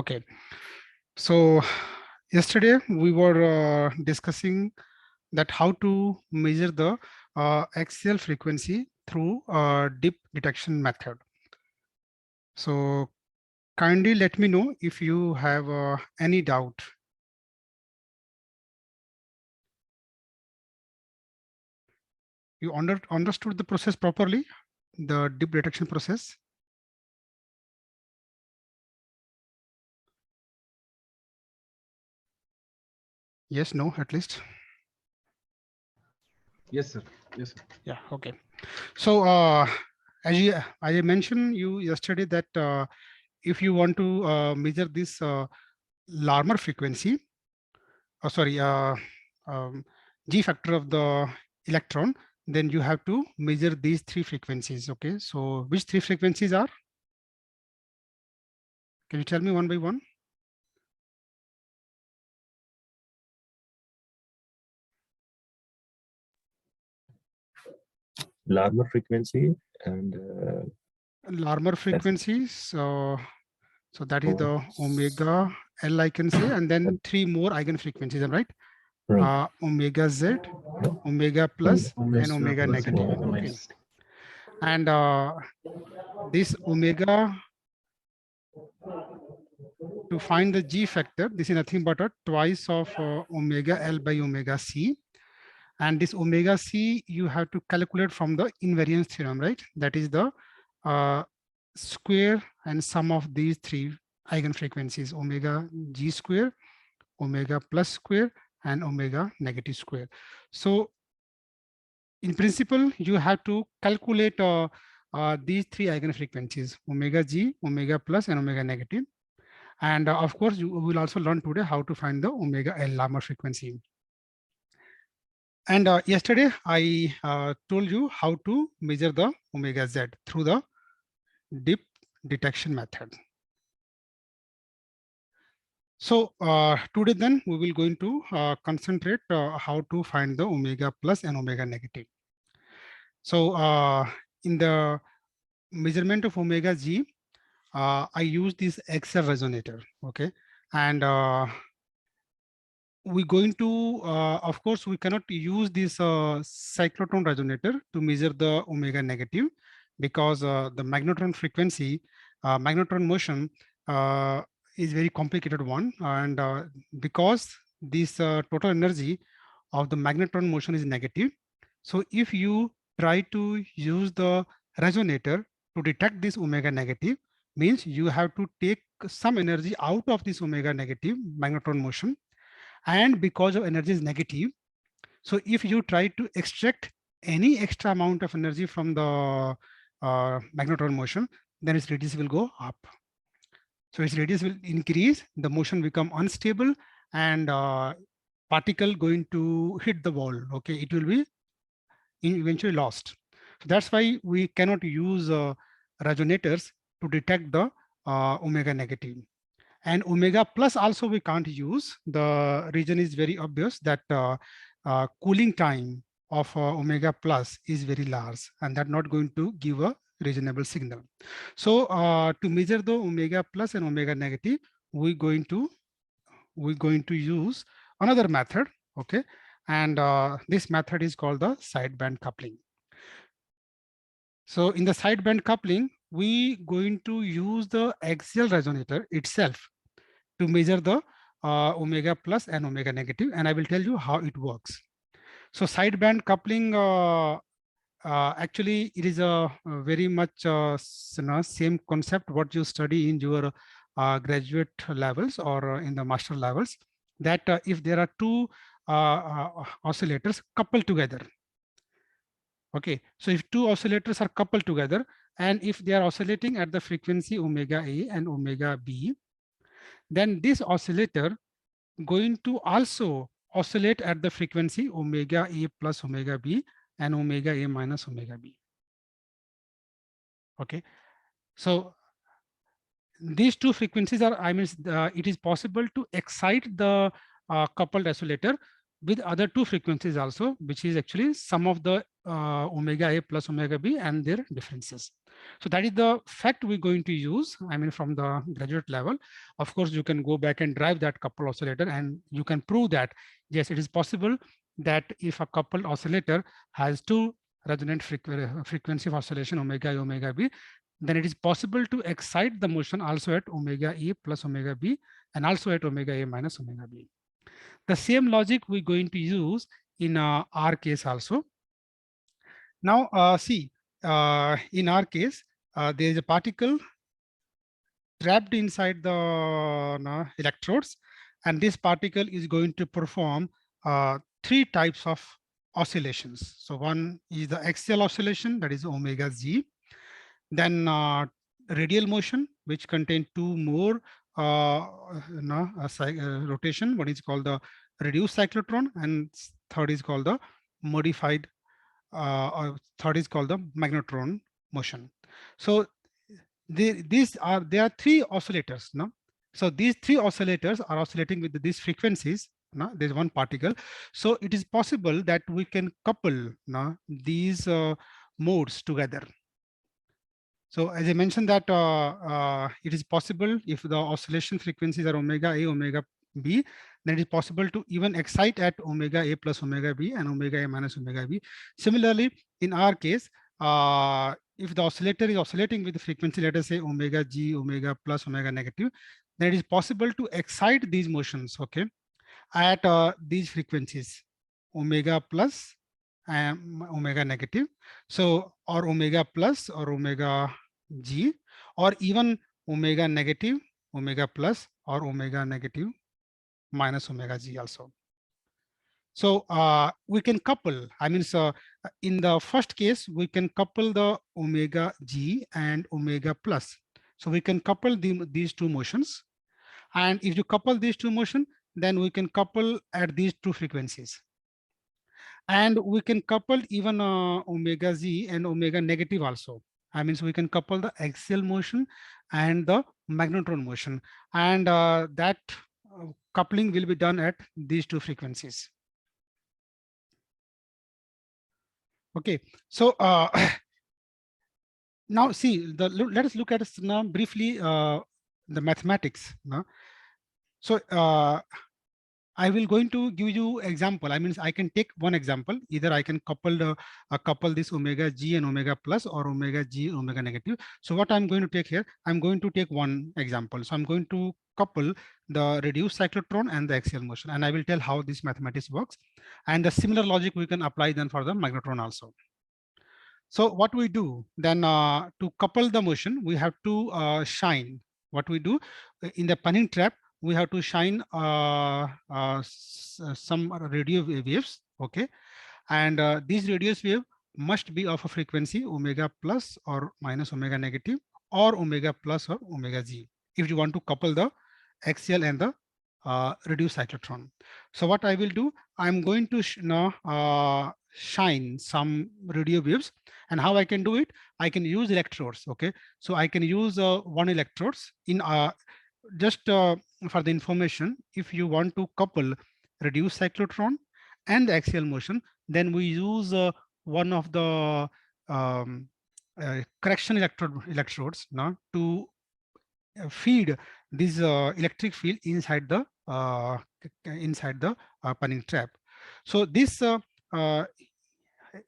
Okay. So yesterday we were discussing that how to measure the axial frequency through dip detection method. So kindly let me know if you have any doubt. You understood the process properly, the dip detection process? Yes, no, at least. Yes, sir. Yes, sir. Yeah, okay. So as I mentioned you yesterday that if you want to measure this Larmor frequency, G factor of the electron, then you have to measure these three frequencies. Okay, so which three frequencies are? Can you tell me one by one? Larmor frequency and Larmor frequencies. So that is the omega L, I can say, and then three more eigen frequencies, right? right. Omega Z, omega plus, and omega negative. Okay. And this omega, to find the G factor, this is nothing but a twice of omega L by omega C. And this omega C, you have to calculate from the invariance theorem, right? That is the square and sum of these three eigenfrequencies, omega G square, omega plus square, and omega negative square. So in principle, you have to calculate these three eigenfrequencies, omega G, omega plus, and omega negative. And of course, you will also learn today how to find the omega L Larmor frequency. And yesterday, I told you how to measure the omega Z through the dip detection method. So today then we will going to concentrate how to find the omega plus and omega negative. So in the measurement of omega G, I use this XR resonator, okay? And we're going to, of course, we cannot use this cyclotron resonator to measure the omega negative because the magnetron frequency, magnetron motion is very complicated one. And because this total energy of the magnetron motion is negative. So if you try to use the resonator to detect this omega negative, means you have to take some energy out of this omega negative magnetron motion. And because of energy is negative, so if you try to extract any extra amount of energy from the magnetron motion, then its radius will go up. So its radius will increase, the motion become unstable, and particle going to hit the wall. Okay, it will be eventually lost. So that's why we cannot use resonators to detect the omega negative. And omega plus also we can't use. The reason is very obvious that cooling time of omega plus is very large, and that's not going to give a reasonable signal. So to measure the omega plus and omega negative, we're going to use another method, okay? And this method is called the sideband coupling. So in the sideband coupling, we going to use the axial resonator itself to measure the omega plus and omega negative, and I will tell you how it works. So sideband coupling, actually it is a very much same concept what you study in your graduate levels or in the master levels, that if there are two oscillators coupled together. Okay, so if two oscillators are coupled together, and if they are oscillating at the frequency omega A and omega B, then this oscillator going to also oscillate at the frequency omega A plus omega B and omega A minus omega B. Okay, so these two frequencies are, it is possible to excite the coupled oscillator with other two frequencies also, which is actually sum of the omega A plus omega B and their differences. So that is the fact we're going to use, I mean, from the graduate level. Of course, you can go back and drive that coupled oscillator and you can prove that, yes, it is possible that if a coupled oscillator has two resonant frequency of oscillation, omega A, omega B, then it is possible to excite the motion also at omega A plus omega B and also at omega A minus omega B. The same logic we're going to use in our case also. Now, see, in our case, there is a particle trapped inside the electrodes, and this particle is going to perform three types of oscillations. So one is the axial oscillation, that is omega Z. Then radial motion, which contain two more rotation. One is called the reduced cyclotron, and third is called the modified, or third is called the magnetron motion. So there are three oscillators. No? So these three oscillators are oscillating with these frequencies. No? There's one particle. So it is possible that we can couple these modes together. So as I mentioned that it is possible if the oscillation frequencies are omega A, omega B, then it is possible to even excite at omega A plus omega B and omega A minus omega B. Similarly, in our case, if the oscillator is oscillating with the frequency, let us say omega G, omega plus, omega negative, then it is possible to excite these motions, okay, at these frequencies, omega plus and omega negative. So, or omega plus or omega G, or even omega negative, omega plus, or omega negative minus omega G also. So we can couple, I mean, so in the first case, we can couple the omega G and omega plus. So we can couple these two motions. And if you couple these two motions, then we can couple at these two frequencies. And we can couple even omega Z and omega negative also. I mean, so we can couple the axial motion and the magnetron motion. And that coupling will be done at these two frequencies. Okay, so now see, let us look at now briefly the mathematics. So I will going to give you example. I mean, I can take one example. Either I can couple this omega G and omega plus, or omega G omega negative. So what I'm going to take here, I'm going to take one example. So I'm going to couple the reduced cyclotron and the axial motion, and I will tell how this mathematics works. And the similar logic we can apply then for the magnetron also. So what we do then, to couple the motion, we have to shine. What we do in the punning trap, we have to shine some radio waves, okay? And these radio wave must be of a frequency omega plus or minus omega negative, or omega plus or omega Z, if you want to couple the axial and the reduced cyclotron. So what I will do, I'm going to shine some radio waves. And how I can do it, I can use electrodes, okay? So I can use one electrodes in just for the information. If you want to couple reduced cyclotron and the axial motion, then we use one of the correction electrodes now to feed this electric field inside the punning trap. So this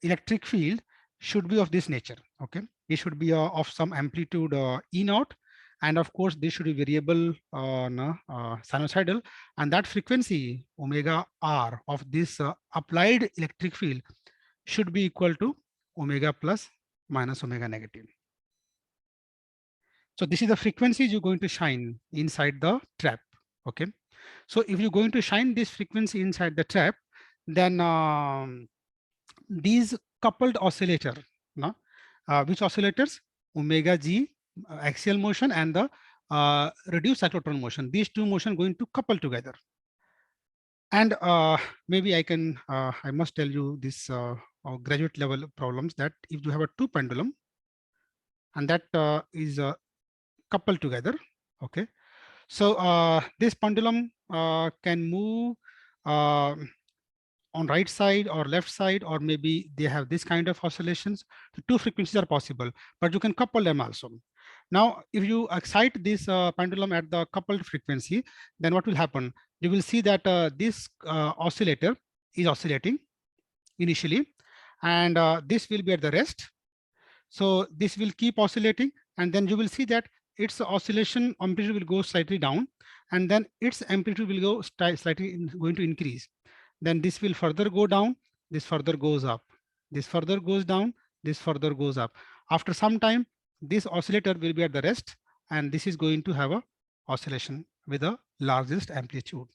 electric field should be of this nature, okay? It should be of some amplitude E naught, and of course this should be variable sinusoidal, and that frequency omega R of this applied electric field should be equal to omega plus minus omega negative. So this is the frequencies you're going to shine inside the trap, okay? So if you're going to shine this frequency inside the trap, then these coupled oscillator, which oscillators? Omega G axial motion and the reduced cyclotron motion. These two motion going to couple together. And maybe I must tell you this graduate level problems, that if you have a two pendulum and that is coupled together, okay? So this pendulum can move on right side or left side, or maybe they have this kind of oscillations. The two frequencies are possible, but you can couple them also. Now, if you excite this pendulum at the coupled frequency, then what will happen? You will see that this oscillator is oscillating initially, and this will be at the rest. So this will keep oscillating, and then you will see that its oscillation amplitude will go slightly down, and then its amplitude will go slightly going to increase. Then this will further go down, this further goes up, this further goes down, this further goes up. After some time, this oscillator will be at the rest, and this is going to have a oscillation with the largest amplitude.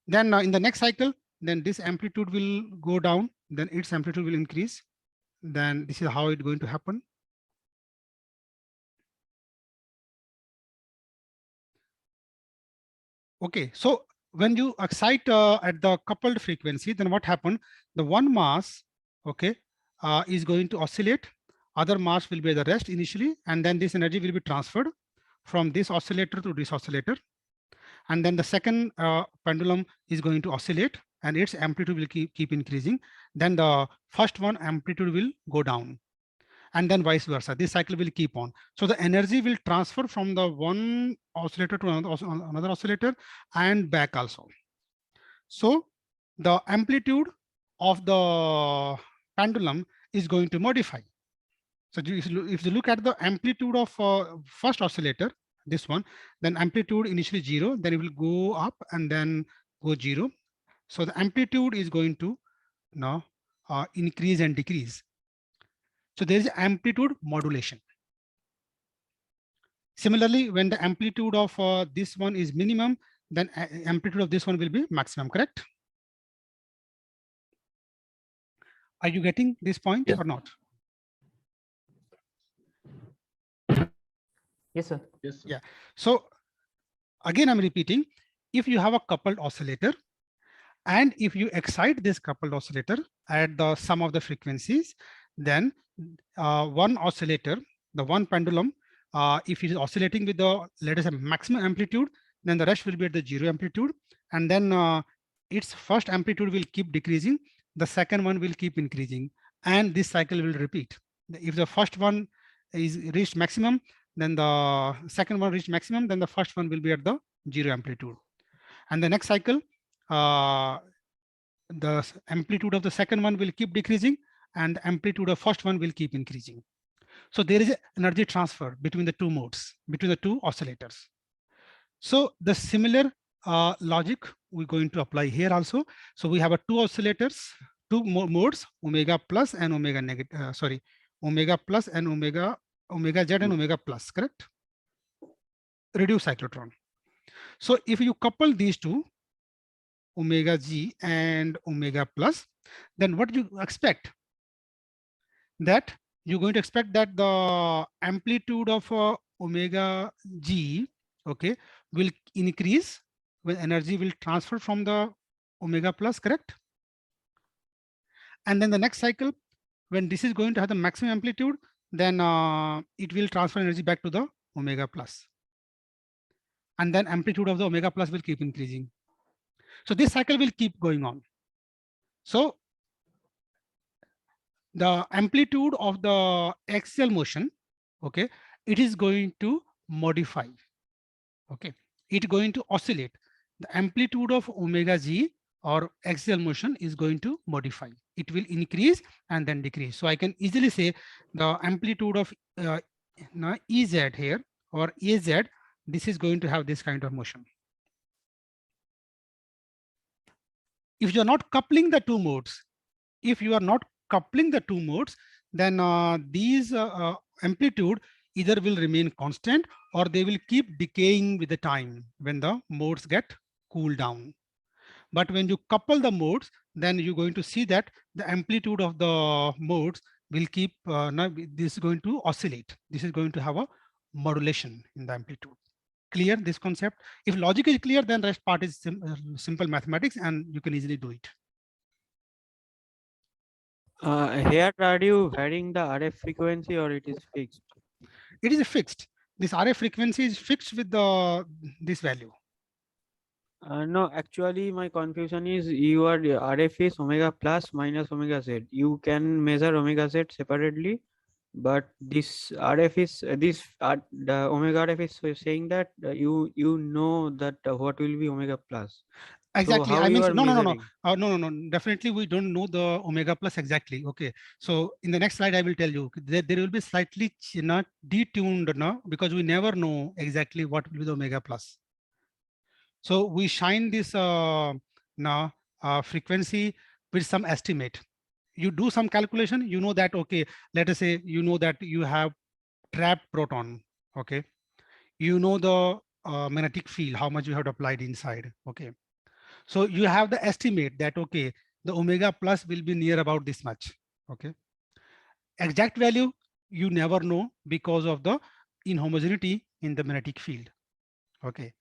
Then in the next cycle, then this amplitude will go down, then its amplitude will increase. Then this is how it's going to happen. Okay, so when you excite at the coupled frequency, then what happened? The one mass, okay, is going to oscillate. Other mass will be at the rest initially, and then this energy will be transferred from this oscillator to this oscillator. And then the second pendulum is going to oscillate, and its amplitude will keep increasing. Then the first one amplitude will go down, and then vice versa. This cycle will keep on. So the energy will transfer from the one oscillator to another oscillator and back also. So the amplitude of the pendulum is going to modify. So if you look at the amplitude of first oscillator, this one, then amplitude initially 0, then it will go up and then go 0. So the amplitude is going to now increase and decrease. So there is amplitude modulation. Similarly, when the amplitude of this one is minimum, then amplitude of this one will be maximum, correct? Are you getting this point or not? Yes, sir. Yes, sir. Yeah. So again, I'm repeating, if you have a coupled oscillator, and if you excite this coupled oscillator at the sum of the frequencies, then one oscillator, the one pendulum, if it is oscillating with the, let us say, maximum amplitude, then the rest will be at the 0 amplitude. And then its first amplitude will keep decreasing. The second one will keep increasing. And this cycle will repeat. If the first one is reached maximum, then the second one reached maximum, then the first one will be at the 0 amplitude. And the next cycle, the amplitude of the second one will keep decreasing, and the amplitude of first one will keep increasing. So there is an energy transfer between the two modes, between the two oscillators. So the similar logic we're going to apply here also. So we have a two oscillators, two modes, omega plus and omega negative, omega plus and omega Z and omega plus, correct? Reduced cyclotron. So if you couple these two, omega G and omega plus, then what do you expect? That you're going to expect that the amplitude of omega G, okay, will increase when energy will transfer from the omega plus, correct? And then the next cycle, when this is going to have the maximum amplitude, then it will transfer energy back to the omega plus. And then amplitude of the omega plus will keep increasing. So this cycle will keep going on. So the amplitude of the axial motion, okay, it is going to modify. Okay, it's going to oscillate. The amplitude of omega G or axial motion is going to modify. It will increase and then decrease. So I can easily say the amplitude of EZ here or AZ, this is going to have this kind of motion. If you're not coupling the two modes, then these amplitude either will remain constant or they will keep decaying with the time when the modes get cooled down. But when you couple the modes, then you're going to see that the amplitude of the modes will keep, this is going to oscillate. This is going to have a modulation in the amplitude. Clear this concept? If logic is clear, then rest part is simple mathematics and you can easily do it. Here, are you varying the RF frequency or it is fixed? It is fixed. This RF frequency is fixed with this value. No, actually, my confusion is your RF is omega plus minus omega z. You can measure omega z separately, but this RF is the omega RF is saying that you know that what will be omega plus. So Exactly. how I mean, you are no, no, no, no, measuring? no. Definitely, we don't know the omega plus exactly. Okay. So in the next slide, I will tell you there will be slightly not detuned now because we never know exactly what will be the omega plus. So we shine this now frequency with some estimate. You do some calculation, you know that, okay, let us say, you know that you have trapped proton. Okay. You know the magnetic field, how much you have applied inside. Okay. So you have the estimate that, okay, the omega plus will be near about this much. Okay. Exact value, you never know because of the inhomogeneity in the magnetic field. Okay.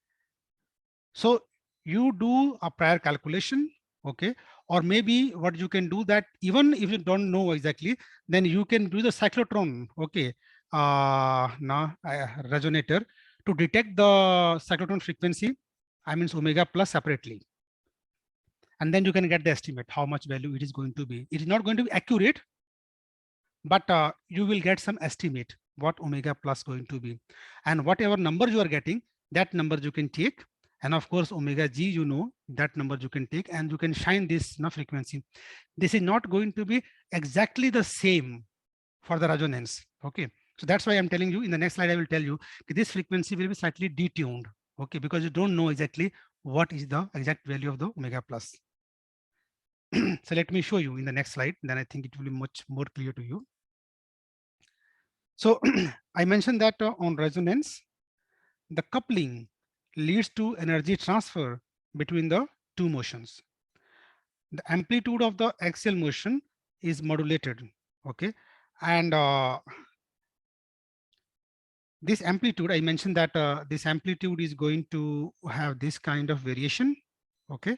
So you do a prior calculation, okay, or maybe what you can do that even if you don't know exactly, then you can do the cyclotron, okay, resonator to detect the cyclotron frequency, I mean omega plus separately, and then you can get the estimate how much value it is going to be. It is not going to be accurate, but you will get some estimate what omega plus going to be, and whatever number you are getting, that number you can take, and of course omega g, you know, that number you can take and you can shine this frequency. This is not going to be exactly the same for the resonance. Okay, so that's why I'm telling you in the next slide I will tell you this frequency will be slightly detuned, okay, because you don't know exactly what is the exact value of the omega plus. So let me show you in the next slide, then I think it will be much more clear to you. So I mentioned that on resonance, the coupling leads to energy transfer between the two motions. The amplitude of the axial motion is modulated, okay? And this amplitude, I mentioned that this amplitude is going to have this kind of variation, okay?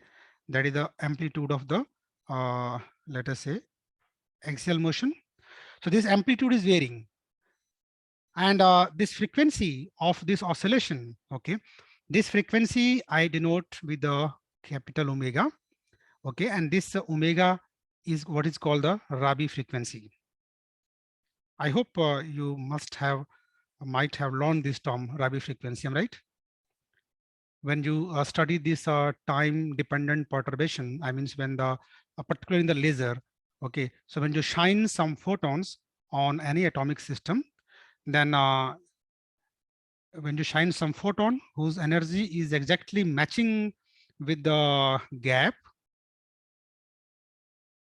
That is the amplitude of the, let us say, axial motion. So this amplitude is varying. And this frequency of this oscillation, okay, this frequency I denote with the capital omega, okay, and this omega is what is called the Rabi frequency. I hope you might have learned this term Rabi frequency, am I right? When you study this time dependent perturbation, I mean when the particularly in the laser, okay, so when you shine some photons on any atomic system, then when you shine some photon whose energy is exactly matching with the gap,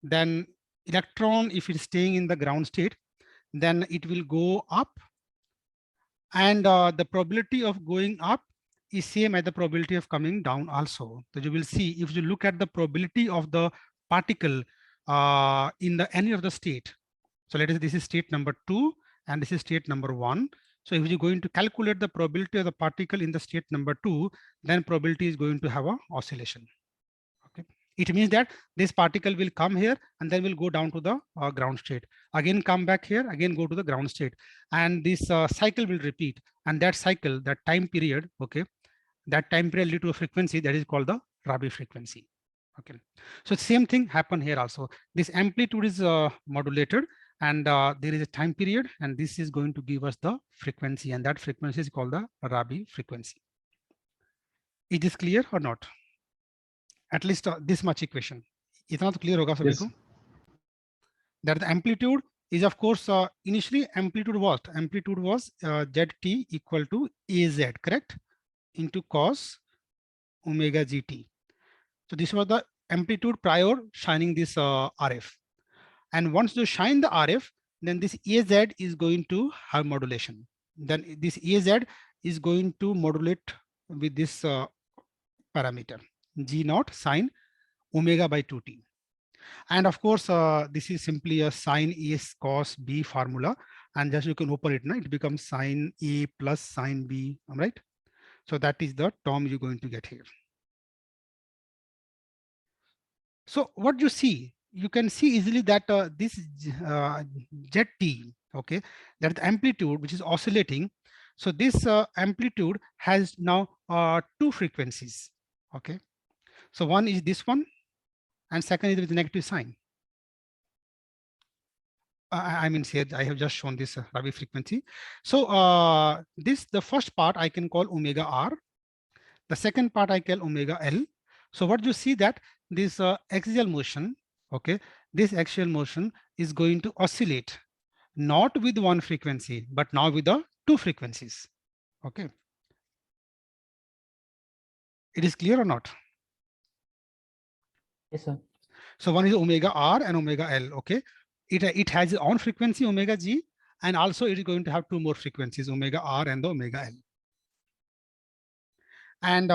then electron, if it's staying in the ground state, then it will go up, and the probability of going up is same as the probability of coming down also. So you will see if you look at the probability of the particle in the any of the state. So let us say this is state number 2 and this is state number 1. So if you're going to calculate the probability of the particle in the state number 2, then probability is going to have a oscillation. Okay, it means that this particle will come here and then will go down to the ground state, again come back here, again go to the ground state, and this cycle will repeat. And that cycle, that time period, okay, that time period lead to a frequency that is called the Rabi frequency. Okay, so same thing happen here also. This amplitude is modulated, and there is a time period, and this is going to give us the frequency, and that frequency is called the Rabi frequency. Is this clear or not? At least this much equation. इतना तो clear होगा सभी को? That the amplitude is of course initially amplitude was zt equal to az, correct, into cos omega gt. So this was the amplitude prior shining this RF. And once you shine the RF, then this az is going to have modulation. Then this az is going to modulate with this parameter g naught sine omega by 2t. And of course, this is simply a sine A cos B formula, and just you can open it now, it becomes sine A plus sine B, right? So that is the term you're going to get here. So what you see, you can see easily that this zt, okay, that the amplitude which is oscillating. So this amplitude has now two frequencies, Okay, so one is this one, and second is with negative sign. I mean, here I have just shown this Rabi frequency. So the first part I can call omega r. The second part I call omega L. So what you see that this axial motion, okay, this axial motion is going to oscillate not with one frequency, but now with the two frequencies. Okay. It is clear or not? Yes, sir. So one is omega R and omega L. Okay. It has its own frequency omega G, and also it is going to have two more frequencies, omega R and the omega L. And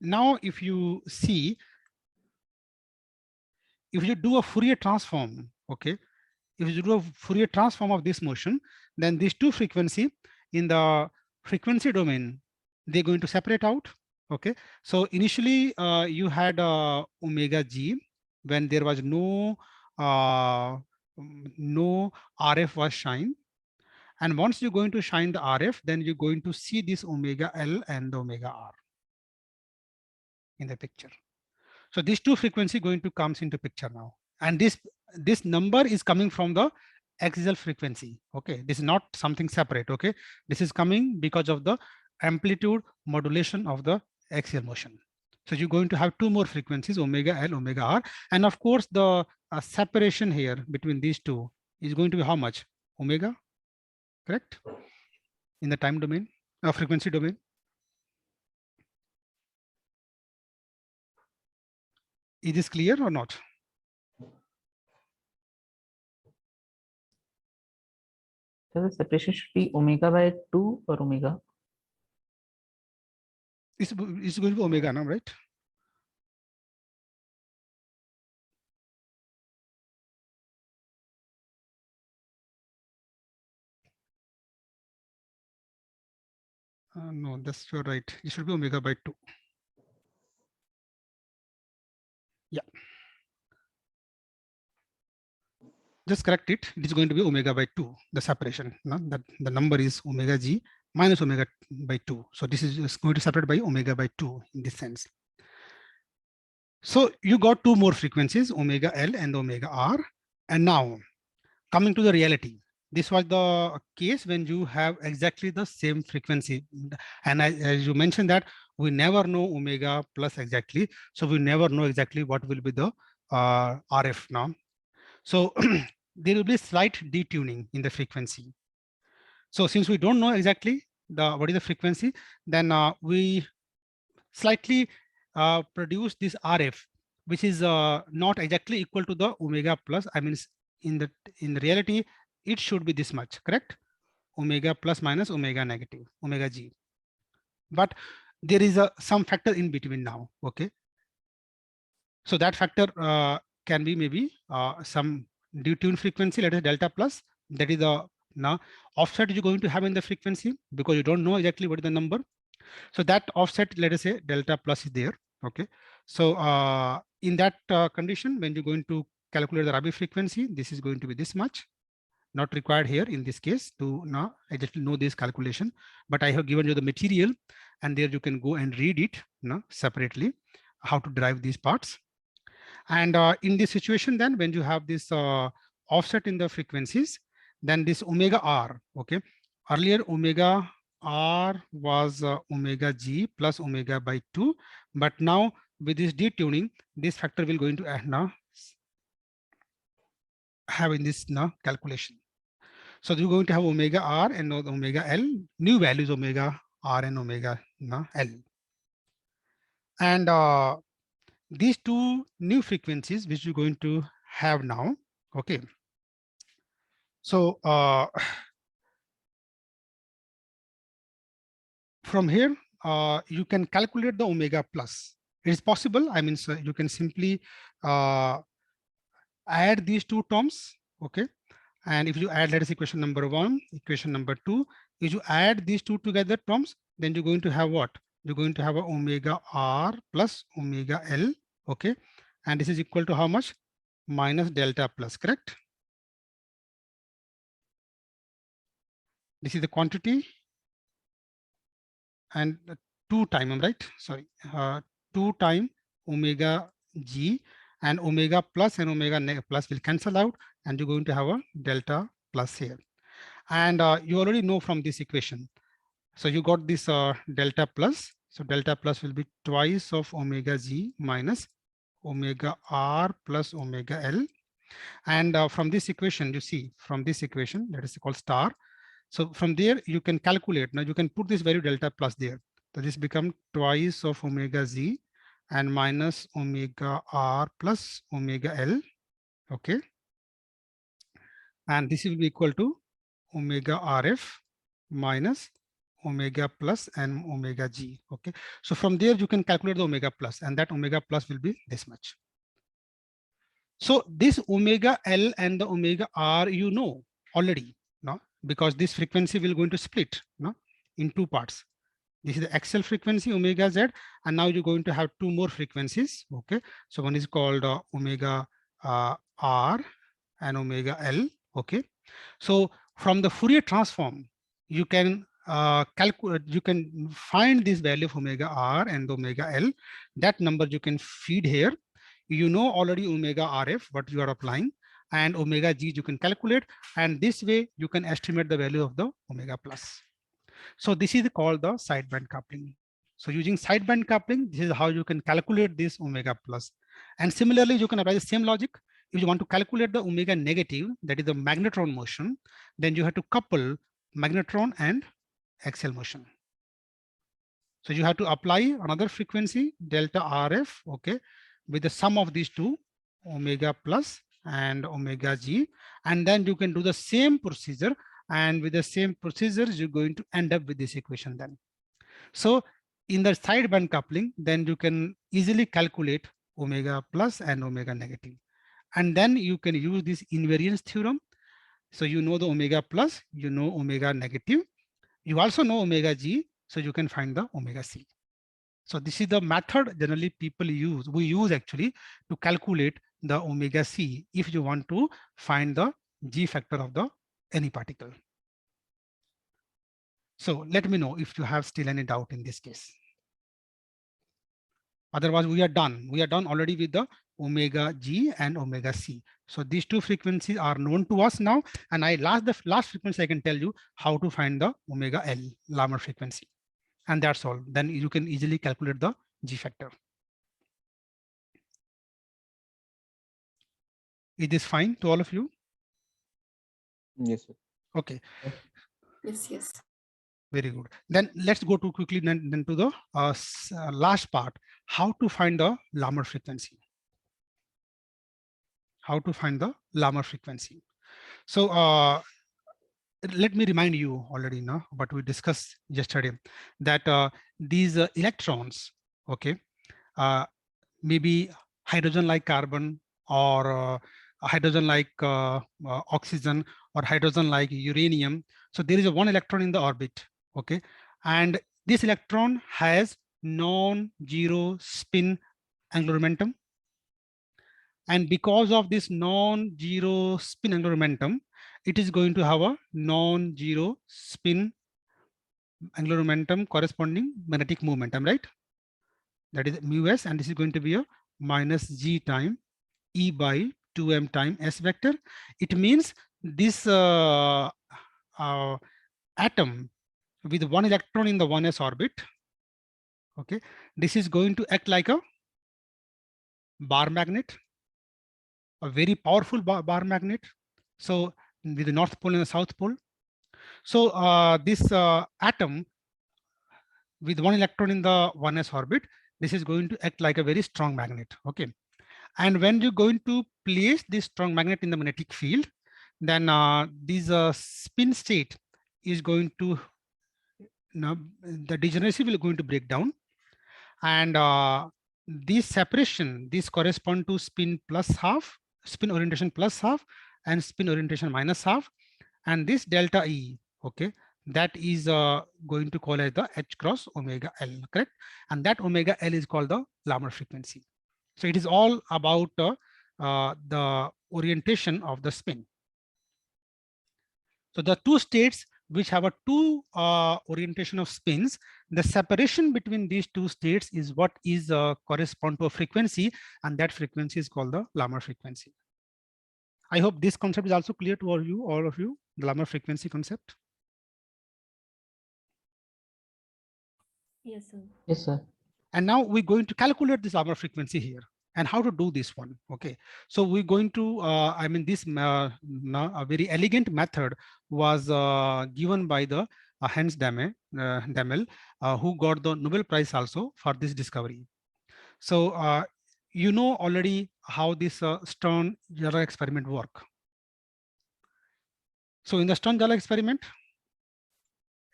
now if you see, if you do a Fourier transform, okay, if you do a Fourier transform of this motion, then these two frequency in the frequency domain, they're going to separate out. Okay, so initially you had omega G when there was no RF was shine. And once you're going to shine the RF, then you're going to see this omega L and the omega R in the picture. So these two frequency going to comes into picture now. And this number is coming from the axial frequency. Okay, this is not something separate. Okay, this is coming because of the amplitude modulation of the axial motion. So you're going to have two more frequencies, omega L, omega R. And of course, the separation here between these two is going to be how much? Omega, correct? In the time domain, frequency domain. Is this clear or not? So the separation should be omega by 2 or omega. It's going to be omega now, right? No, that's you're right. It should be omega by 2. Yeah. Just correct it. It is going to be omega by 2, the separation. No? That the number is omega G minus omega by 2. So this is just going to separate by omega by 2 in this sense. So you got two more frequencies, omega L and omega R. And now coming to the reality. This was the case when you have exactly the same frequency. And as you mentioned that we never know omega plus exactly. So we never know exactly what will be the RF now. So there will be slight detuning in the frequency. So since we don't know exactly what is the frequency, then we slightly produce this RF, which is not exactly equal to the omega plus. I mean, in reality, it should be this much, correct? Omega plus minus omega negative, omega G. But there is some factor in between now, okay? So that factor can be maybe some detune frequency, let us say delta plus, that is the now offset you're going to have in the frequency because you don't know exactly what is the number. So that offset, let us say delta plus is there, okay? So in that condition, when you're going to calculate the Rabi frequency, this is going to be this much. Not required here in this case to now I just know this calculation, but I have given you the material and there you can go and read it separately, how to derive these parts. And in this situation, then when you have this offset in the frequencies, then this omega R, okay, earlier omega R was omega G plus omega by 2, but now with this detuning, this factor will going to now have in this calculation. So you're going to have omega R and omega L, new values omega R and omega L. And these two new frequencies which you're going to have now, okay. So from here, you can calculate the omega plus. It is possible. I mean, so you can simply add these two terms, okay. And if you add, let us say equation number 1, equation number 2, if you add these two together terms, then you're going to have what? You're going to have a omega R plus omega L, okay. And this is equal to how much? Minus delta plus, correct? This is the quantity and 2 time, right? Sorry, 2 times omega g, and omega plus and omega plus will cancel out, and you're going to have a delta plus here. And you already know from this equation. So you got this delta plus. So delta plus will be twice of omega g minus omega r plus omega l. And from this equation, you see, from this equation that is called star. So from there you can calculate. Now you can put this value delta plus there. So this become twice of omega z and minus omega r plus omega l. Okay. And this will be equal to omega rf minus omega plus and omega g. Okay. So from there you can calculate the omega plus, and that omega plus will be this much. So this omega L and the omega R, you know already, no? Because this frequency will going to split, no, in two parts. This is the axial frequency omega Z, and now you're going to have two more frequencies. Okay, so one is called omega R and omega L. Okay, so from the Fourier transform, you can calculate, you can find this value of omega R and omega L. That number you can feed here. You know already omega RF, what you are applying, and omega G you can calculate, and this way you can estimate the value of the omega plus. So this is called the sideband coupling. So using sideband coupling, this is how you can calculate this omega plus. And similarly, you can apply the same logic. If you want to calculate the omega negative, that is the magnetron motion, then you have to couple magnetron and axial motion. So you have to apply another frequency, delta RF, okay, with the sum of these two, omega plus and omega G, and then you can do the same procedure, and with the same procedures, you're going to end up with this equation then. So in the sideband coupling, then you can easily calculate omega plus and omega negative. And then you can use this invariance theorem. So you know the omega plus, you know omega negative. You also know omega G, so you can find the omega C. So this is the method generally people use, we use actually to calculate the omega C if you want to find the G factor of the any particle. So let me know if you have still any doubt in this case. Otherwise, we are done. We are done already with the omega G and omega C. So these two frequencies are known to us now. And the last frequency, I can tell you how to find the omega L, Larmor frequency. And that's all. Then you can easily calculate the G factor. Is this fine to all of you? Yes, sir. Okay. Yes, yes. Very good. Then let's go to quickly then to the last part, how to find the Larmor frequency. How to find the Larmor frequency. So let me remind you already now what we discussed yesterday, that these electrons, okay, maybe hydrogen like carbon, or hydrogen like oxygen, or hydrogen like uranium. So there is a one electron in the orbit, okay, and this electron has non-zero spin angular momentum. And because of this non-zero spin angular momentum, it is going to have a non-zero spin angular momentum corresponding magnetic momentum, right? That is mu s, and this is going to be a minus g time E by 2m time s vector. It means this atom with one electron in the 1s orbit, okay, this is going to act like a bar magnet, a very powerful bar magnet. So with the North Pole and the South Pole. So this atom with one electron in the 1s orbit, this is going to act like a very strong magnet, okay. And when you're going to place this strong magnet in the magnetic field, then this spin state is going to, the degeneracy will going to break down, and this separation, this correspond to spin plus half, spin orientation plus half, and spin orientation minus half, and this delta E, okay, that is going to call as the H cross omega L, correct? And that omega L is called the Larmor frequency. So it is all about the orientation of the spin. So the two states which have a two orientation of spins, The separation between these two states is what is correspond to a frequency, and that frequency is called the Larmor frequency. I hope this concept is also clear to all of you, the Larmor frequency concept. Yes, sir. Yes, sir. And now we're going to calculate this Larmor frequency here, and how to do this one. Okay, so we're going to, this a very elegant method was given by the Hans Demel, who got the Nobel Prize also for this discovery. So you know already how this Stern-Gerlach experiment work. So in the Stern-Gerlach experiment,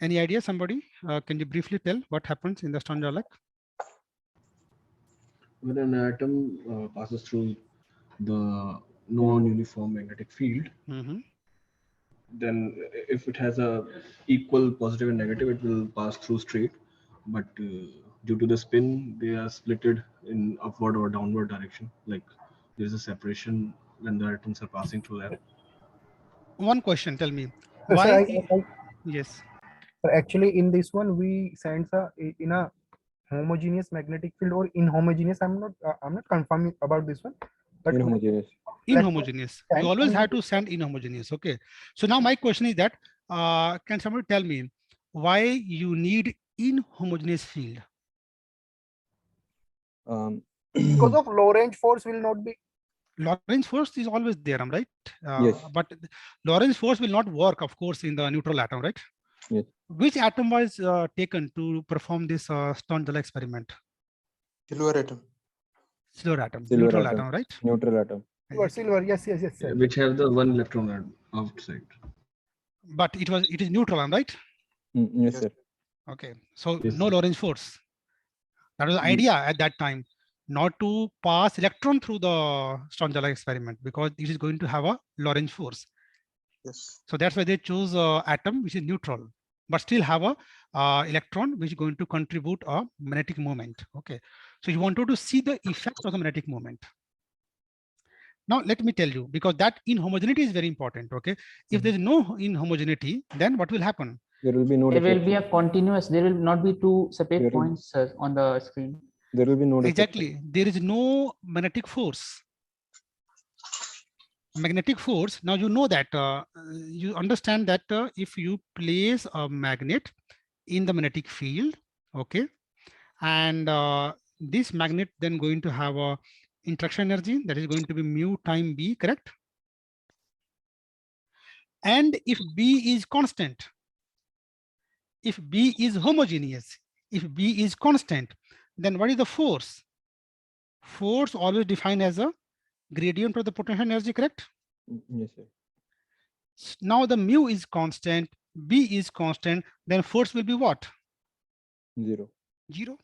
any idea, somebody? Can you briefly tell what happens in the Stern-Gerlach? When an atom passes through the non-uniform magnetic field, then if it has a equal positive and negative, it will pass through straight. But due to the spin, they are splitted in upward or downward direction. Like there is a separation when the atoms are passing through there. One question, tell me. Sir, Why? I- Yes. actually, in this one, we send in a homogeneous magnetic field or inhomogeneous. I'm not confirming about this one. But Inhomogeneous. Inhomogeneous. You always and- have to send inhomogeneous. Okay. So now my question is that, can somebody tell me why you need inhomogeneous field? because of Lorentz force will not be. Lorentz force is always there, right? Yes. But Lorentz force will not work, of course, in the neutral atom, right? Yes. Which atom was taken to perform this Stern-Gerlach experiment? Silver atom. Silver atom, Silver neutral atom. atom, right? Neutral atom. Silver. Yes, sir. Which have the one electron outside. But it is neutral, right? Yes, sir. Okay, so Yes, no sir. Lorentz force. That was the idea at that time, not to pass electron through the Stern-Gerlach experiment, because it is going to have a Lorentz force. Yes. So that's why they choose atom which is neutral, but still have a electron which is going to contribute a magnetic moment. Okay, so you wanted to see the effect of the magnetic moment. Now let me tell you, because that inhomogeneity is very important. Okay, if there is no inhomogeneity, then what will happen? There will be no There will deflection. be a continuous, there will not be two There separate will- points, sir, on the screen. There will be no deflection. Exactly, there is no magnetic force. Magnetic force. Now you know that you understand that if you place a magnet in the magnetic field, okay, and this magnet then going to have a interaction energy that is going to be mu time B, correct? And if B is constant, if B is homogeneous, if B is constant, then what is the force? Force always defined as a gradient of the potential energy, correct? Yes, sir. Now the mu is constant, B is constant, then force will be what? 0. 0.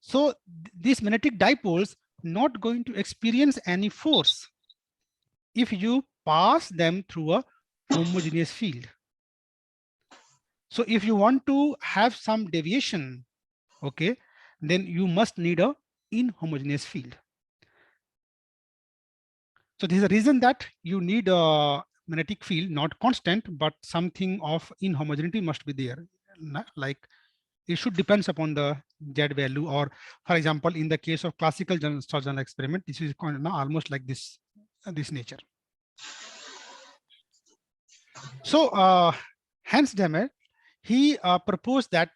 So these magnetic dipoles not going to experience any force if you pass them through a homogeneous field. So if you want to have some deviation, okay, then you must need a inhomogeneous field. So this is the reason that you need a magnetic field, not constant, but something of inhomogeneity must be there. Like it should depends upon the Z value, or for example, in the case of classical Stern-Gerlach experiment, this is almost like this nature. So Hans Demel, he proposed that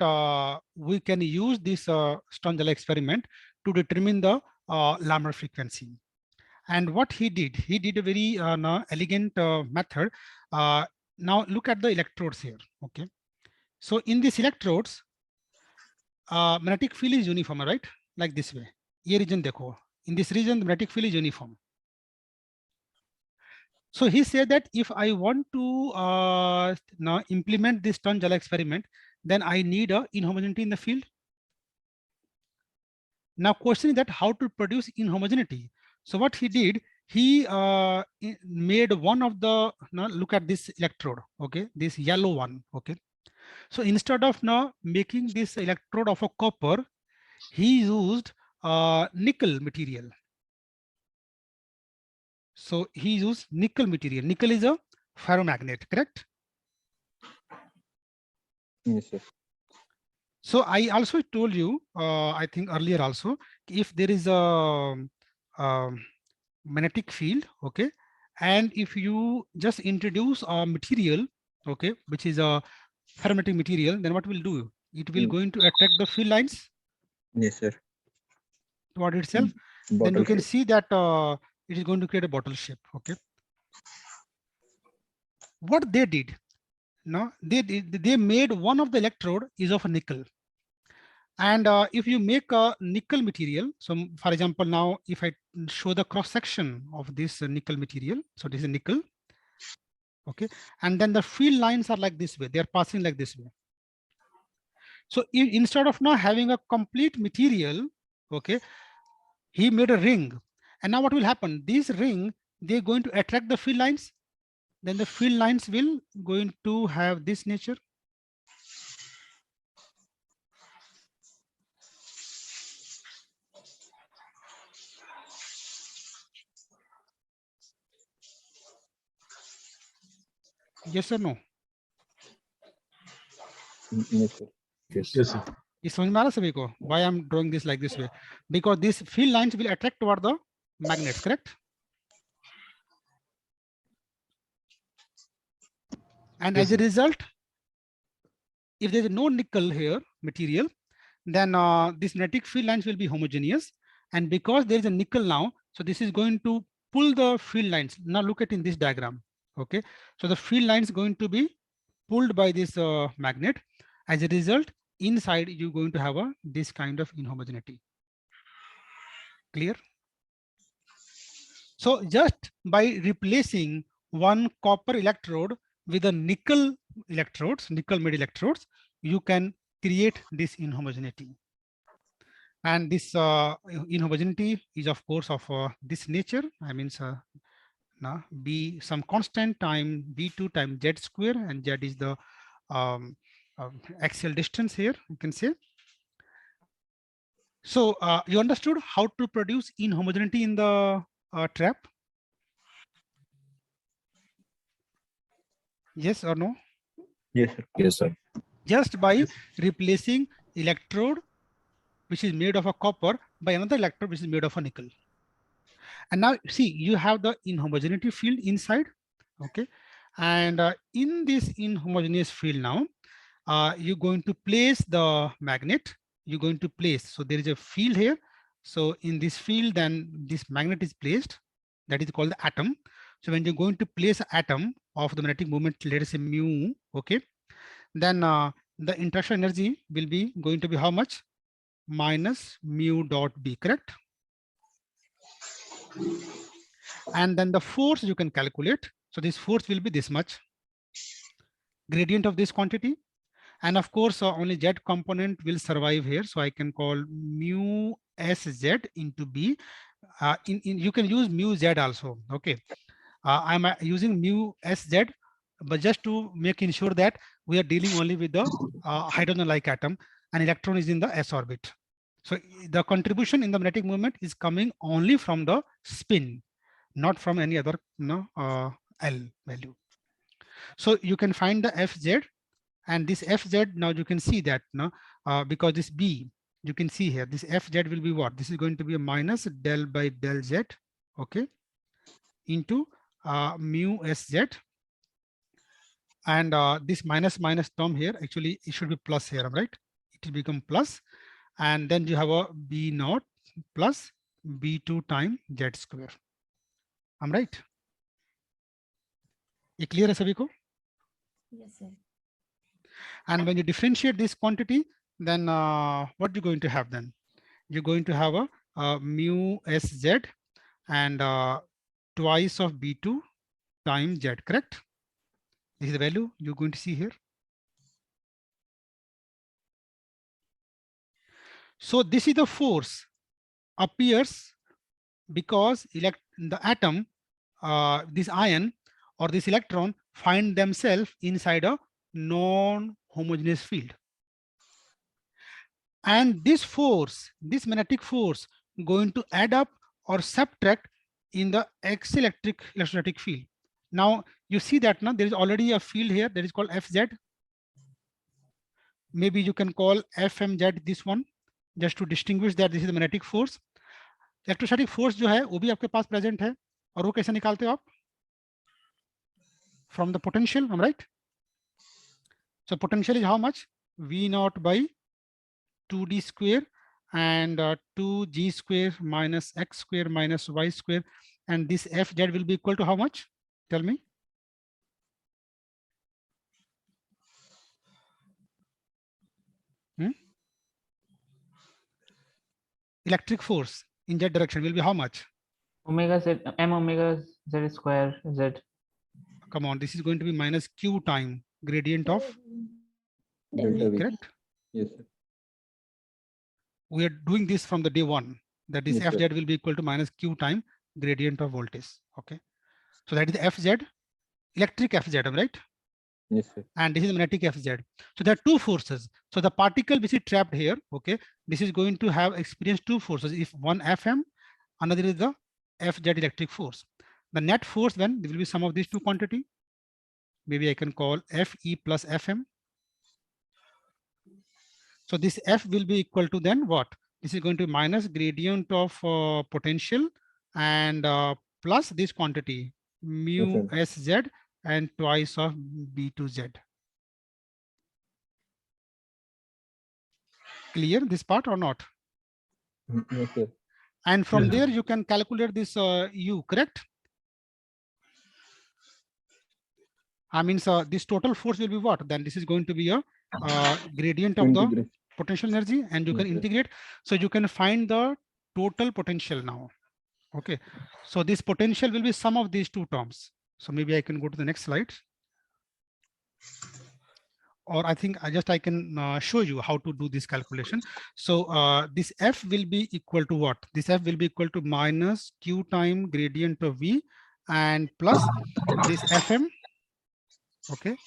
we can use this Stern-Gerlach experiment to determine the Larmor frequency. And what he did a very elegant method. Now look at the electrodes here. Okay, so in these electrodes, magnetic field is uniform, right? Like this way. Ye region dekho. In this region, the magnetic field is uniform. So he said that if I want to now implement this Stern-Gerlach experiment, then I need a inhomogeneity in the field. Now question is that how to produce inhomogeneity. So what he did, he made one of the, now look at this electrode, okay, this yellow one, okay. So instead of now making this electrode of a copper, he used nickel material. So he used nickel material. Nickel is a ferromagnet, correct? Yes, sir. So I also told you, I think earlier also, if there is a, magnetic field, okay, and if you just introduce a material, okay, which is a ferromagnnetic material, then what will do? It will going to attract the field lines Yes, sir. toward itself. Then Bottle you can shape. see that it is going to create a bottle shape. Okay. What they did, no, they made one of the electrode is of a nickel. And if you make a nickel material, so for example, now if I show the cross section of this nickel material, so this is nickel, okay, and then the field lines are like this way, they are passing like this way. So instead of now having a complete material, okay, he made a ring. And now what will happen? This ring, they're going to attract the field lines. Then the field lines will going to have this nature. Yes or no? Yes, sir. Yes. Yes, sir. इस समझ में आ रहा सभी को? Why I'm drawing this like this way? Because these field lines will attract toward the magnets, correct? And Yes, as a sir. result, if there is no nickel here material, then this magnetic field lines will be homogeneous. And because there is a nickel now, so this is going to pull the field lines. Now look at in this diagram. Okay, so the field lines going to be pulled by this magnet. As a result, inside you're going to have this kind of inhomogeneity. Clear? So just by replacing one copper electrode with a nickel electrodes, nickel made electrodes, you can create this inhomogeneity. And this inhomogeneity is of course of this nature. I mean, now b some constant time b2 times z square, and z is the axial distance here, you can say. So you understood how to produce inhomogeneity in the trap? Yes or no? Yes, sir. Yes, sir. Just by Yes. replacing electrode which is made of a copper by another electrode which is made of a nickel. And now see, you have the inhomogeneity field inside, okay, and in this inhomogeneous field now you're going to place the magnet, you're going to place, so there is a field here, so in this field then this magnet is placed, that is called the atom. So when you're going to place an atom of the magnetic moment, let us say mu, okay, then the interaction energy will be going to be how much? Minus mu dot b, correct? And then the force you can calculate. So this force will be this much, gradient of this quantity. And of course, only z component will survive here. So I can call mu sz into b. You can use mu z also. Okay. I'm using mu sz, but just to make ensure that we are dealing only with the hydrogen-like atom, and electron is in the s orbit. So the contribution in the magnetic moment is coming only from the spin, not from any other L value. So you can find the Fz, and this Fz, now you can see that because this B, you can see here, this Fz will be what? This is going to be a minus del by del Z, okay, into mu Sz. And this minus term here, actually it should be plus here, right? It will become plus, and then you have a B naught plus B2 times Z square. I'm right? Is clear है सभी को? Yes, sir. And when you differentiate this quantity, then what you're going to have then? You're going to have a mu Sz and twice of B2 times Z, correct? This is the value you're going to see here. So this is the force appears because the atom, this ion or this electron find themselves inside a non-homogeneous field. And this force, this magnetic force, going to add up or subtract in the axial electrostatic field. Now you see that now there is already a field here that is called Fz. maybe you can call FMZ this one, just to distinguish that this is the magnetic force. Electrostatic force जो है वो भी आपके पास present है, और वो कैसे निकालते हो आप? From the potential, am I right? So potential is how much? V naught by 2d square and 2g square minus x square minus y square, and this Fz will be equal to how much? Tell me. Electric force in that direction will be how much? Omega z, m omega z square z. Come on, this is going to be minus q time gradient of Delta V. correct? Yes, sir. We are doing this from the day one, that this Yes, sir. Fz will be equal to minus q time gradient of voltage. Okay, so that is the Fz, electric Fz, right? Yes, sir. And this is magnetic Fz. So there are two forces. So the particle which is trapped here, okay, this is going to have experienced two forces. If one Fm, another is the Fz electric force. The net force then will be sum of these two quantity. Maybe I can call Fe plus Fm. So this F will be equal to then what? This is going to be minus gradient of potential and plus this quantity mu Sz and twice of B2Z. Clear this part or not? Yes, sir. And from Yeah. there you can calculate this U, correct? I mean, so this total force will be what? Then this is going to be a gradient of the Integration. potential energy, and you can Yes, sir. integrate. So you can find the total potential now. Okay, so this potential will be sum of these two terms. So maybe I can go to the next slide. Or I think I can show you how to do this calculation. So this F will be equal to what? This F will be equal to minus Q time gradient of V and plus this Fm. Okay.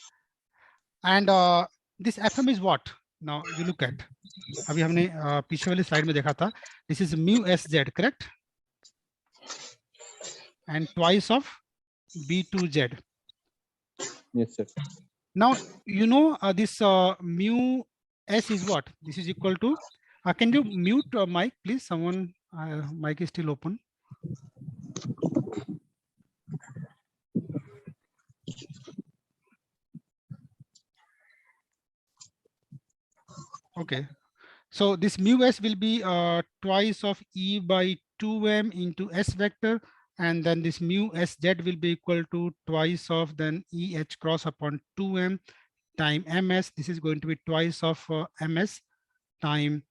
And this Fm is what? Now you look at. अभी हमने पीछे वाली slide में देखा था. This is mu Sz, correct? And twice of B2Z. Yes, sir. Now, you know, this mu S is what? This is equal to, can you mute mic, please? Someone, mic is still open. Okay. So this mu S will be twice of E by 2m into S vector. And then this mu Sz will be equal to twice of then EH cross upon 2m time ms. This is going to be twice of ms time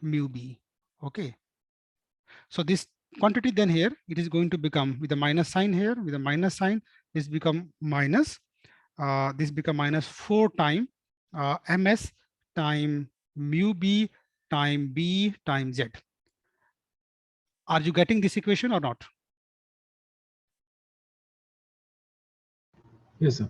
mu b. Okay. So this quantity then here, it is going to become with a minus sign here, with a minus sign, this become minus, this become minus 4 time ms time mu b time b time z. Are you getting this equation or not? Yes, sir.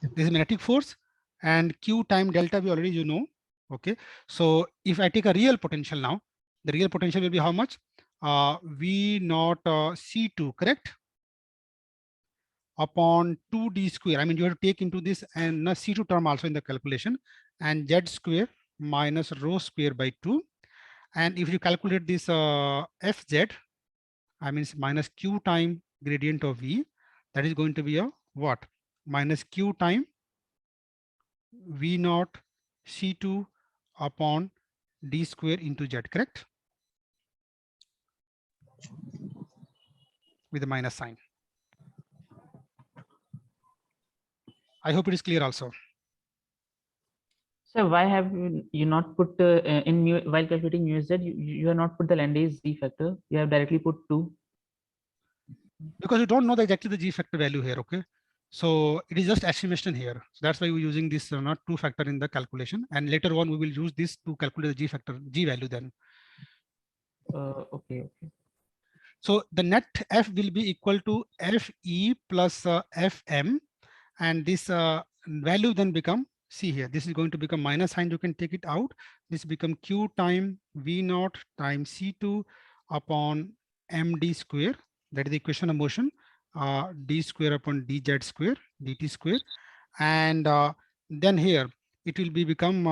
This is magnetic force, and Q time delta we already know. Okay, so if I take a real potential now, the real potential will be how much? V naught C2, correct? Upon 2d square. I mean, you have to take into this and C2 term also in the calculation, and Z square minus rho square by 2. And if you calculate this Fz, I mean, it's minus Q time gradient of V, that is going to be a what? Minus Q time V naught C2 upon D square into Z, correct? With a minus sign. I hope it is clear also. So why have you not put in mu, while calculating mu Z, you have not put the Landis Z factor? You have directly put 2. Because you don't know exactly the G factor value here, okay? So it is just estimation here. So that's why we're using this not 2 factor in the calculation. And later on, we will use this to calculate the G factor, G value then. Okay. So the net F will be equal to Fe plus Fm. And this value then become, see here, this is going to become minus sign. You can take it out. This become Q time V naught times C2 upon md square. That is the equation of motion. D square upon dz square, dt square. And then here, it will be become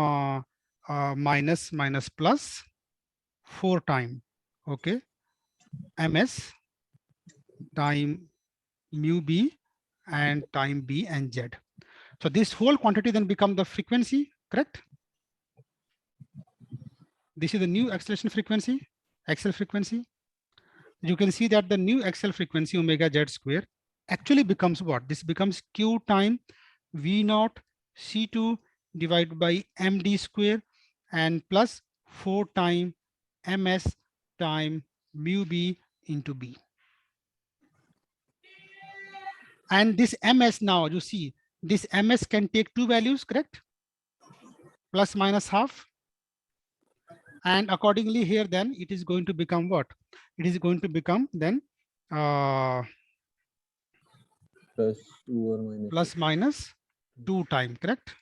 minus minus plus 4 time, okay, ms time mu b and time b and z. So this whole quantity then become the frequency, correct? This is the new acceleration frequency, XL frequency. You can see that the new XL frequency omega z square actually becomes what? This becomes Q time V naught C2 divided by MD square and plus 4 time MS time mu B into B. And this MS now, you see, this MS can take two values, correct? Plus minus half. And accordingly here, then it is going to become what? It is going to become then Plus 2 or minus. plus minus 2 time, correct?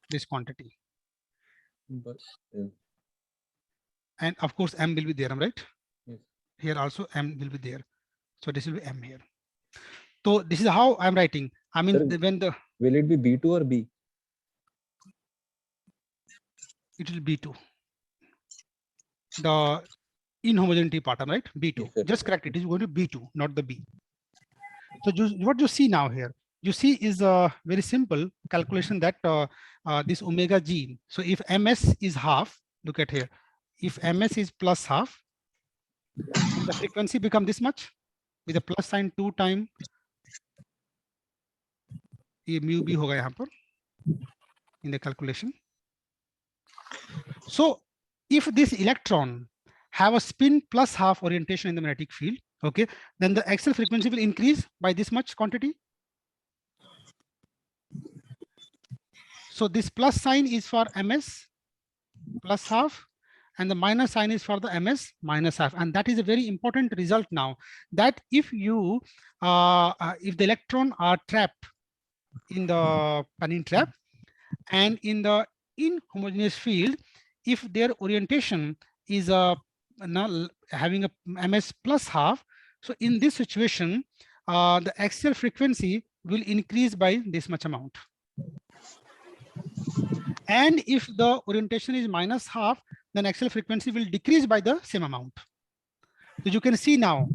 This quantity. But, yeah. And of course, M will be there, right? Yes. Here also M will be there. So this will be M here. So this is how I'm writing. I mean, Sir, when the, will it be B2 or B? it will be B2. The inhomogeneity pattern, right? B2. Yes, sir. Just correct. It is going to be B2, not the B. So what you see now here, you see is a very simple calculation that this omega g. So if ms is half, look at here. If ms is plus half, then the frequency become this much with a plus sign 2 time. ये mu b होगा यहाँ पर in the calculation. So if this electron have a spin plus half orientation in the magnetic field, okay, then the axial frequency will increase by this much quantity. So this plus sign is for ms plus half, and the minus sign is for the ms minus half. And that is a very important result now, that if you if the electron are trapped in the Panin trap and in the inhomogeneous field, if their orientation is now having a ms plus half, so in this situation the axial frequency will increase by this much amount. And if the orientation is minus half, then axial frequency will decrease by the same amount. So you can see now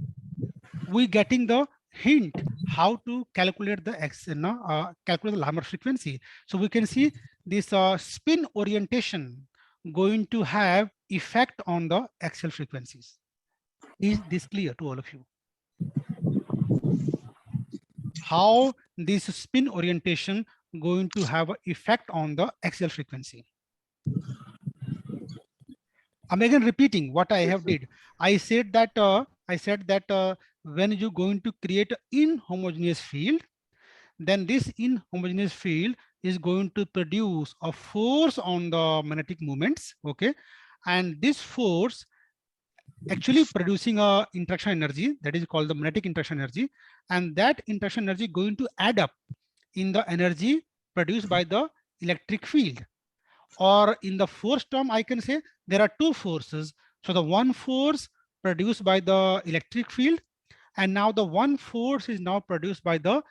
we getting the hint how to calculate the calculate the Larmor frequency. So we can see this spin orientation going to have effect on the axial frequencies. Is this clear to all of you? How this spin orientation going to have an effect on the axial frequency? I'm again repeating what I have did. I said that when you're going to create an inhomogeneous field, then this inhomogeneous field is going to produce a force on the magnetic moments, okay? And this force actually producing a interaction energy that is called the magnetic interaction energy, and that interaction energy going to add up in the energy produced by the electric field. Or in the force term, I can say there are two forces. So the one force produced by the electric field, and now the one force is now produced by the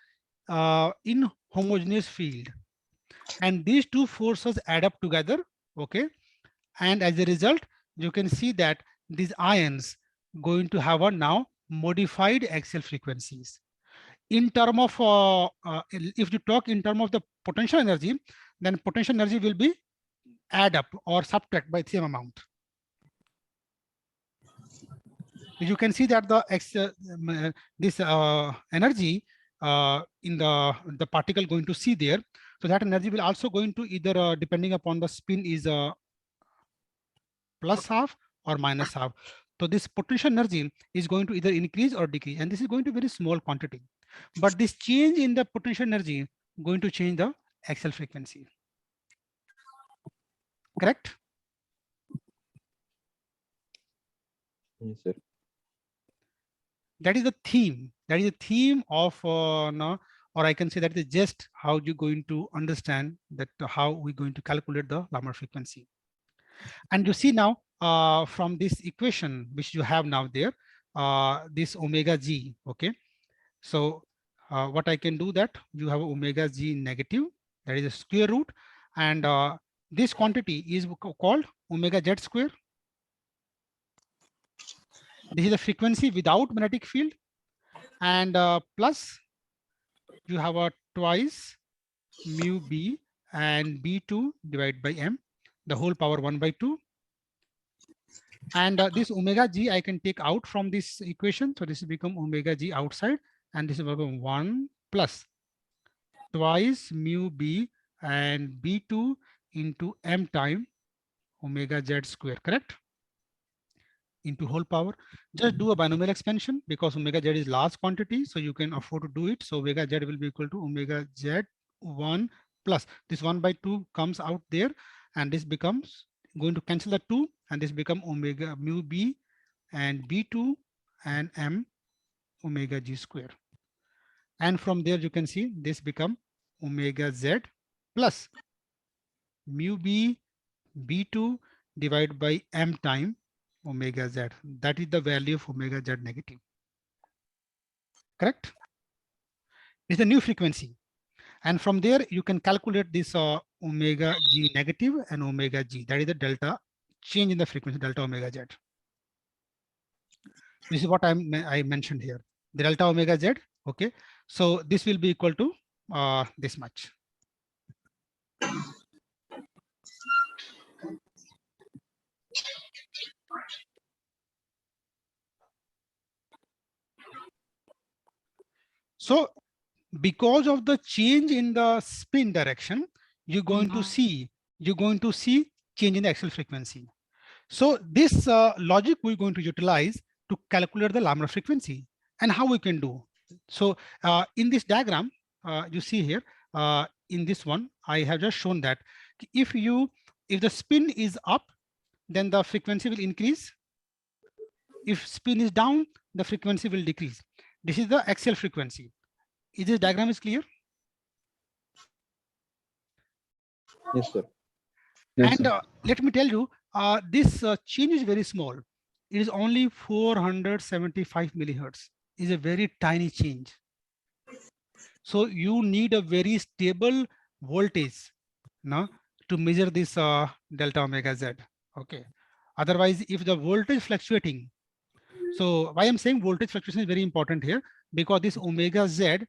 inhomogeneous field. And these two forces add up together, okay? And as a result, you can see that these ions going to have a now modified axial frequencies. In term of, if you talk in term of the potential energy, then potential energy will be add up or subtract by the same amount. You can see that the this energy in the particle going to see there. So that energy will also going to either depending upon the spin is plus half or minus half. So this potential energy is going to either increase or decrease, and this is going to be very small quantity. But this change in the potential energy going to change the axial frequency. Correct? Yes, sir. That is the theme. That is the theme of now, or I can say that is just how you're going to understand that how we're going to calculate the Larmor frequency. And you see now from this equation which you have now there, this omega g, okay? So what I can do that you have omega g negative, that is a square root, and this quantity is called omega z square. This is the frequency without magnetic field, and plus you have a twice mu b and b2 divided by m, the whole power 1/2. And this omega g I can take out from this equation. So this will become omega g outside, and this will become 1 plus twice mu b and b2 into m time omega z square, correct? Into whole power. Just do a binomial expansion because omega z is large quantity, so you can afford to do it. So omega z will be equal to omega z 1 plus this 1/2 comes out there, and this becomes going to cancel the 2, and this become omega mu b and b2 and m omega g square. And from there you can see this become omega z plus mu b b2 divided by m time omega z. That is the value of omega z negative. Correct? It's a new frequency. And from there you can calculate this omega g negative and omega g. That is the delta change in the frequency, delta omega z. This is what I mentioned here, the delta omega z. Okay, so this will be equal to this much. So because of the change in the spin direction, you're going to see change in the axial frequency. So this logic we're going to utilize to calculate the laminar frequency. And how we can do. So in this diagram, you see here, in this one, I have just shown that if the spin is up, then the frequency will increase. If spin is down, the frequency will decrease. This is the axial frequency. Is this diagram is clear? Yes, sir. Yes, And let me tell you, this change is very small. It is only 475 millihertz. Is a very tiny change. So you need a very stable voltage now to measure this delta omega z. Okay. Otherwise, if the voltage fluctuating, so why I'm saying voltage fluctuation is very important here, because this omega z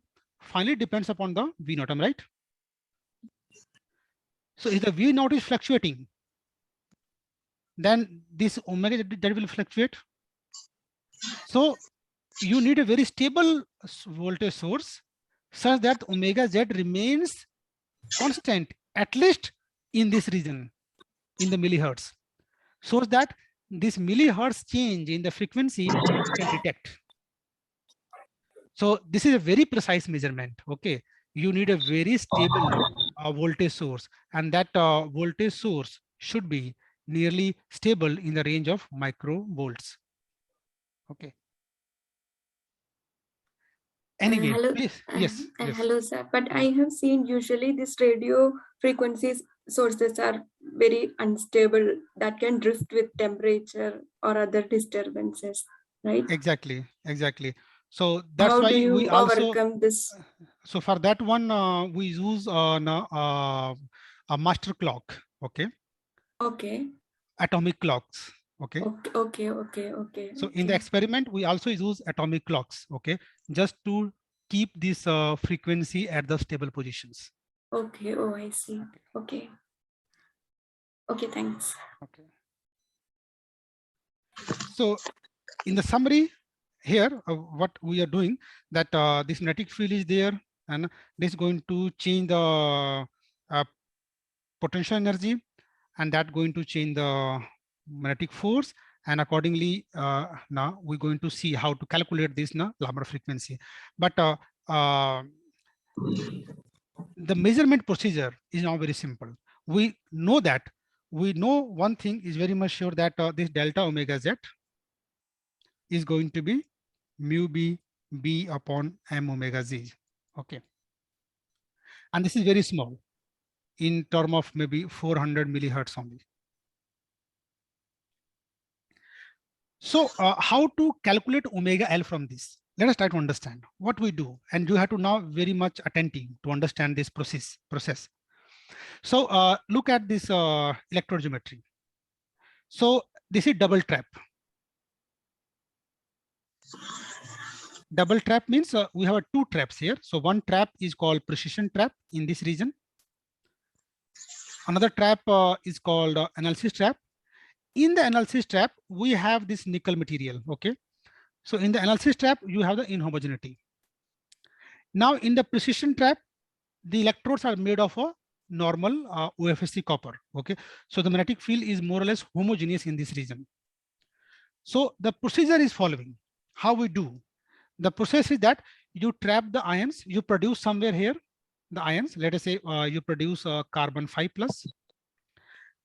finally depends upon the V naught, am I right? So if the V naught is fluctuating, then this omega that will fluctuate. So you need a very stable voltage source such that omega z remains constant, at least in this region, in the millihertz, so that this millihertz change in the frequency you can detect. So this is a very precise measurement. Okay, you need a very stable voltage source, and that voltage source should be nearly stable in the range of microvolts. Okay. Anyway, hello, please. Yes. Yes. Hello, sir. But I have seen usually these radio frequencies sources are very unstable, that can drift with temperature or other disturbances, right? Exactly. So that's How why do you we also overcome this? So for that one, we use a master clock. Okay. Okay. Atomic clocks. Okay. Okay. So in the experiment, we also use atomic clocks. Okay, just to keep this frequency at the stable positions. Okay. Oh, I see. Okay. Thanks. Okay. So in the summary here, what we are doing, that this magnetic field is there, and this is going to change the potential energy, and that going to change the magnetic force, and accordingly now we're going to see how to calculate this laminar frequency. But the measurement procedure is now very simple. We know one thing is very much sure, that this delta omega z is going to be mu b upon m omega z. Okay, and this is very small in term of maybe 400 millihertz only. So how to calculate omega L from this? let us try to understand what we do, and you have to now very much attentive to understand this process. So look at this electrode geometry. So this is double trap. Double trap means we have two traps here. So one trap is called precision trap in this region. Another trap is called analysis trap. In the analysis trap, we have this nickel material. Okay. So in the analysis trap, you have the inhomogeneity. Now in the precision trap, the electrodes are made of a normal OFSC copper. Okay. So the magnetic field is more or less homogeneous in this region. So the procedure is following. How we do? The process is that you trap the ions, you produce somewhere here the ions. Let us say you produce carbon 5 plus,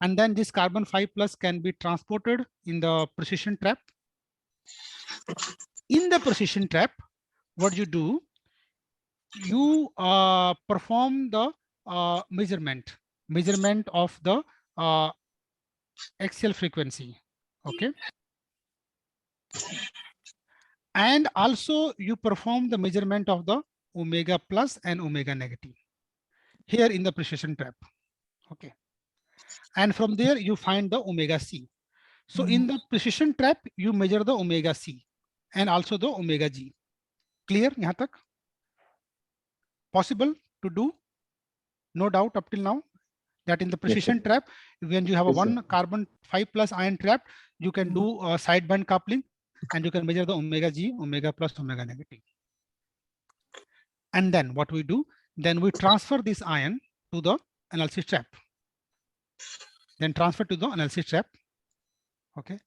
and then this carbon 5 plus can be transported in the precision trap. In the precision trap, what you do, you perform the measurement of the axial frequency. Okay. And also you perform the measurement of the omega plus and omega negative here in the precision trap. Okay. And from there you find the omega C. So in the precision trap, you measure the omega C and also the omega G. Clear? Yahan tak? Possible to do? No doubt up till now that in the precision trap, when you have a one carbon 5 plus ion trap, you can do a sideband coupling and you can measure the omega G, omega plus, omega negative. And then what we do, then we transfer this ion to the analysis trap. Then transfer to the analysis trap. Okay.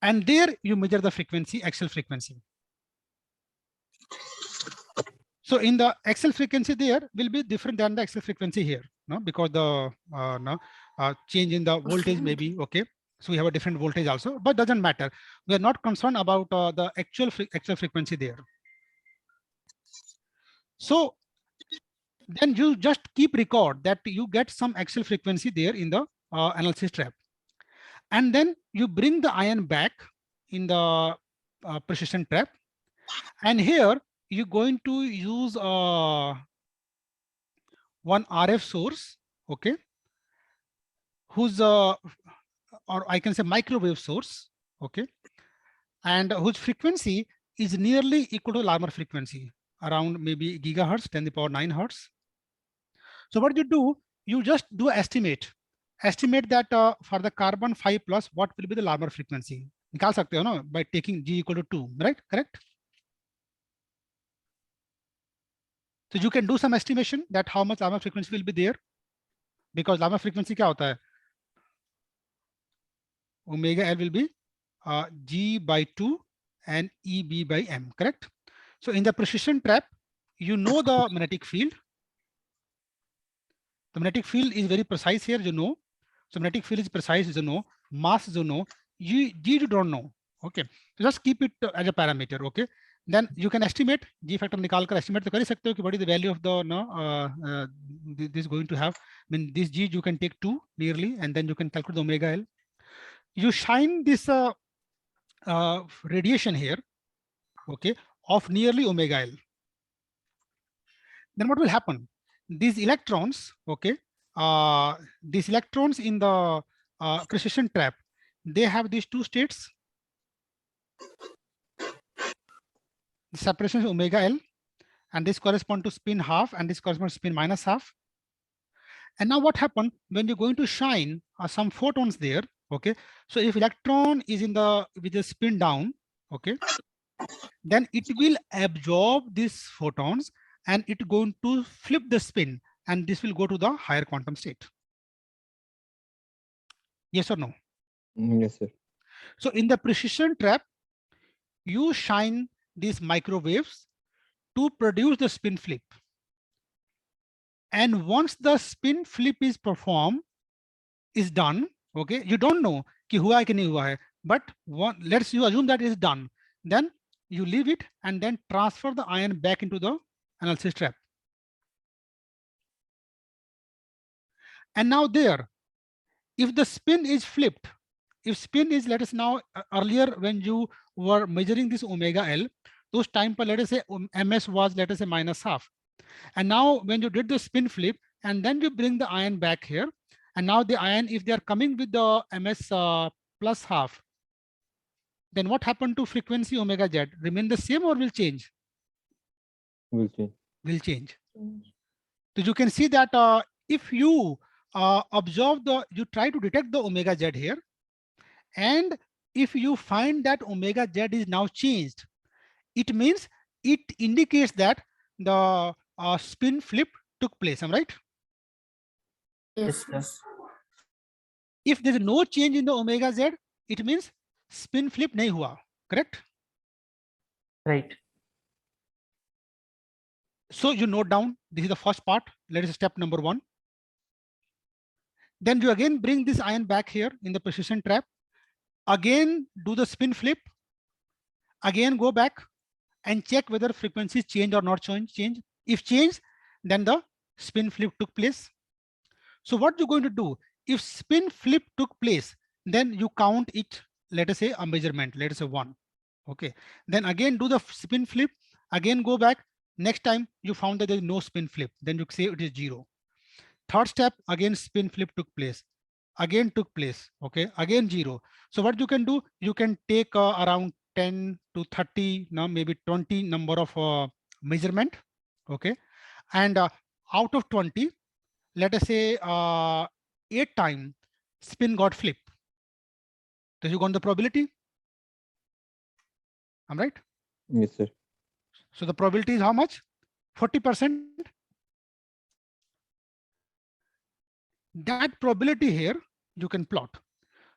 And there you measure the frequency, axial frequency. So in the axial frequency there will be different than the axial frequency here, no? Because the change in the voltage may be okay. So we have a different voltage also, but doesn't matter. We are not concerned about the actual frequency there. So then you just keep record that you get some axial frequency there in the analysis trap. And then you bring the ion back in the precision trap. And here you're going to use one RF source, okay, whose or I can say microwave source, okay, and whose frequency is nearly equal to Larmor frequency, around maybe gigahertz, 10 to the power 9 hertz. So what you do, you just do estimate that for the carbon 5 plus, what will be the Larmor frequency? Nikal sakte ho na, by taking G equal to 2, right? Correct? So you can do some estimation that how much Larmor frequency will be there, because Larmor frequency kya hota hai? Omega L will be G by 2 and EB by M, correct? So in the precision trap, you know the magnetic field. The magnetic field is very precise here, you know. So magnetic field is precise, you know. Mass, you know. G you don't know. Okay. So just keep it as a parameter. Okay. Then you can estimate G factor nikal kar estimate to kar sakte ho ki what is the value of the this is going to have. I mean this G you can take 2 nearly, and then you can calculate the omega L. You shine this radiation here, okay, of nearly omega L. Then what will happen? These electrons, okay, these electrons in the precision trap, they have these two states. The separation is omega L, and this corresponds to spin half, and this corresponds to spin minus half. And now what happened when you're going to shine some photons there? Okay, so if electron is in the with the spin down, okay, then it will absorb these photons and it going to flip the spin, and this will go to the higher quantum state. Yes or no? Yes, sir. So in the precision trap, you shine these microwaves to produce the spin flip. And once the spin flip is performed, is done, okay, you don't know ki hua hai ki nahi hua hai, but let's you assume that it is done. Then you leave it and then transfer the ion back into the analysis trap. And now there, if the spin is flipped, if spin is, let us now earlier when you were measuring this omega L, तो उस time पर let us say ms was let us say -12, and now when you did the spin flip and then you bring the ion back here, and now the ion, if they are coming with the ms plus half, then what happened to frequency omega z? Remain the same or will change? Will change. Will change. So you can see that if you observe you try to detect the omega z here, and if you find that omega z is now changed, it means it indicates that the spin flip took place. Am I right? Yes, sir. yes. If there is no change in the omega z, it means spin flip nahi hua. Correct? Right. So you note down, this is the first part. Let us step number 1. Then you again bring this ion back here in the precision trap. Again, do the spin flip. Again, go back and check whether frequencies change or not change. If change, then the spin flip took place. So what you're going to do, if spin flip took place, then you count it, let us say a measurement, let us say 1. Okay. Then again do the spin flip, again go back. Next time you found that there is no spin flip, then you say it is 0. Third step, again spin flip took place, again took place. Okay, again 0. So what you can do, you can take around 10 to 30, now maybe 20 number of measurement. Okay, and out of 20, let us say 8 times spin got flip. So you got the probability. I'm right. Yes, sir. So the probability is how much? 40%. That probability here you can plot.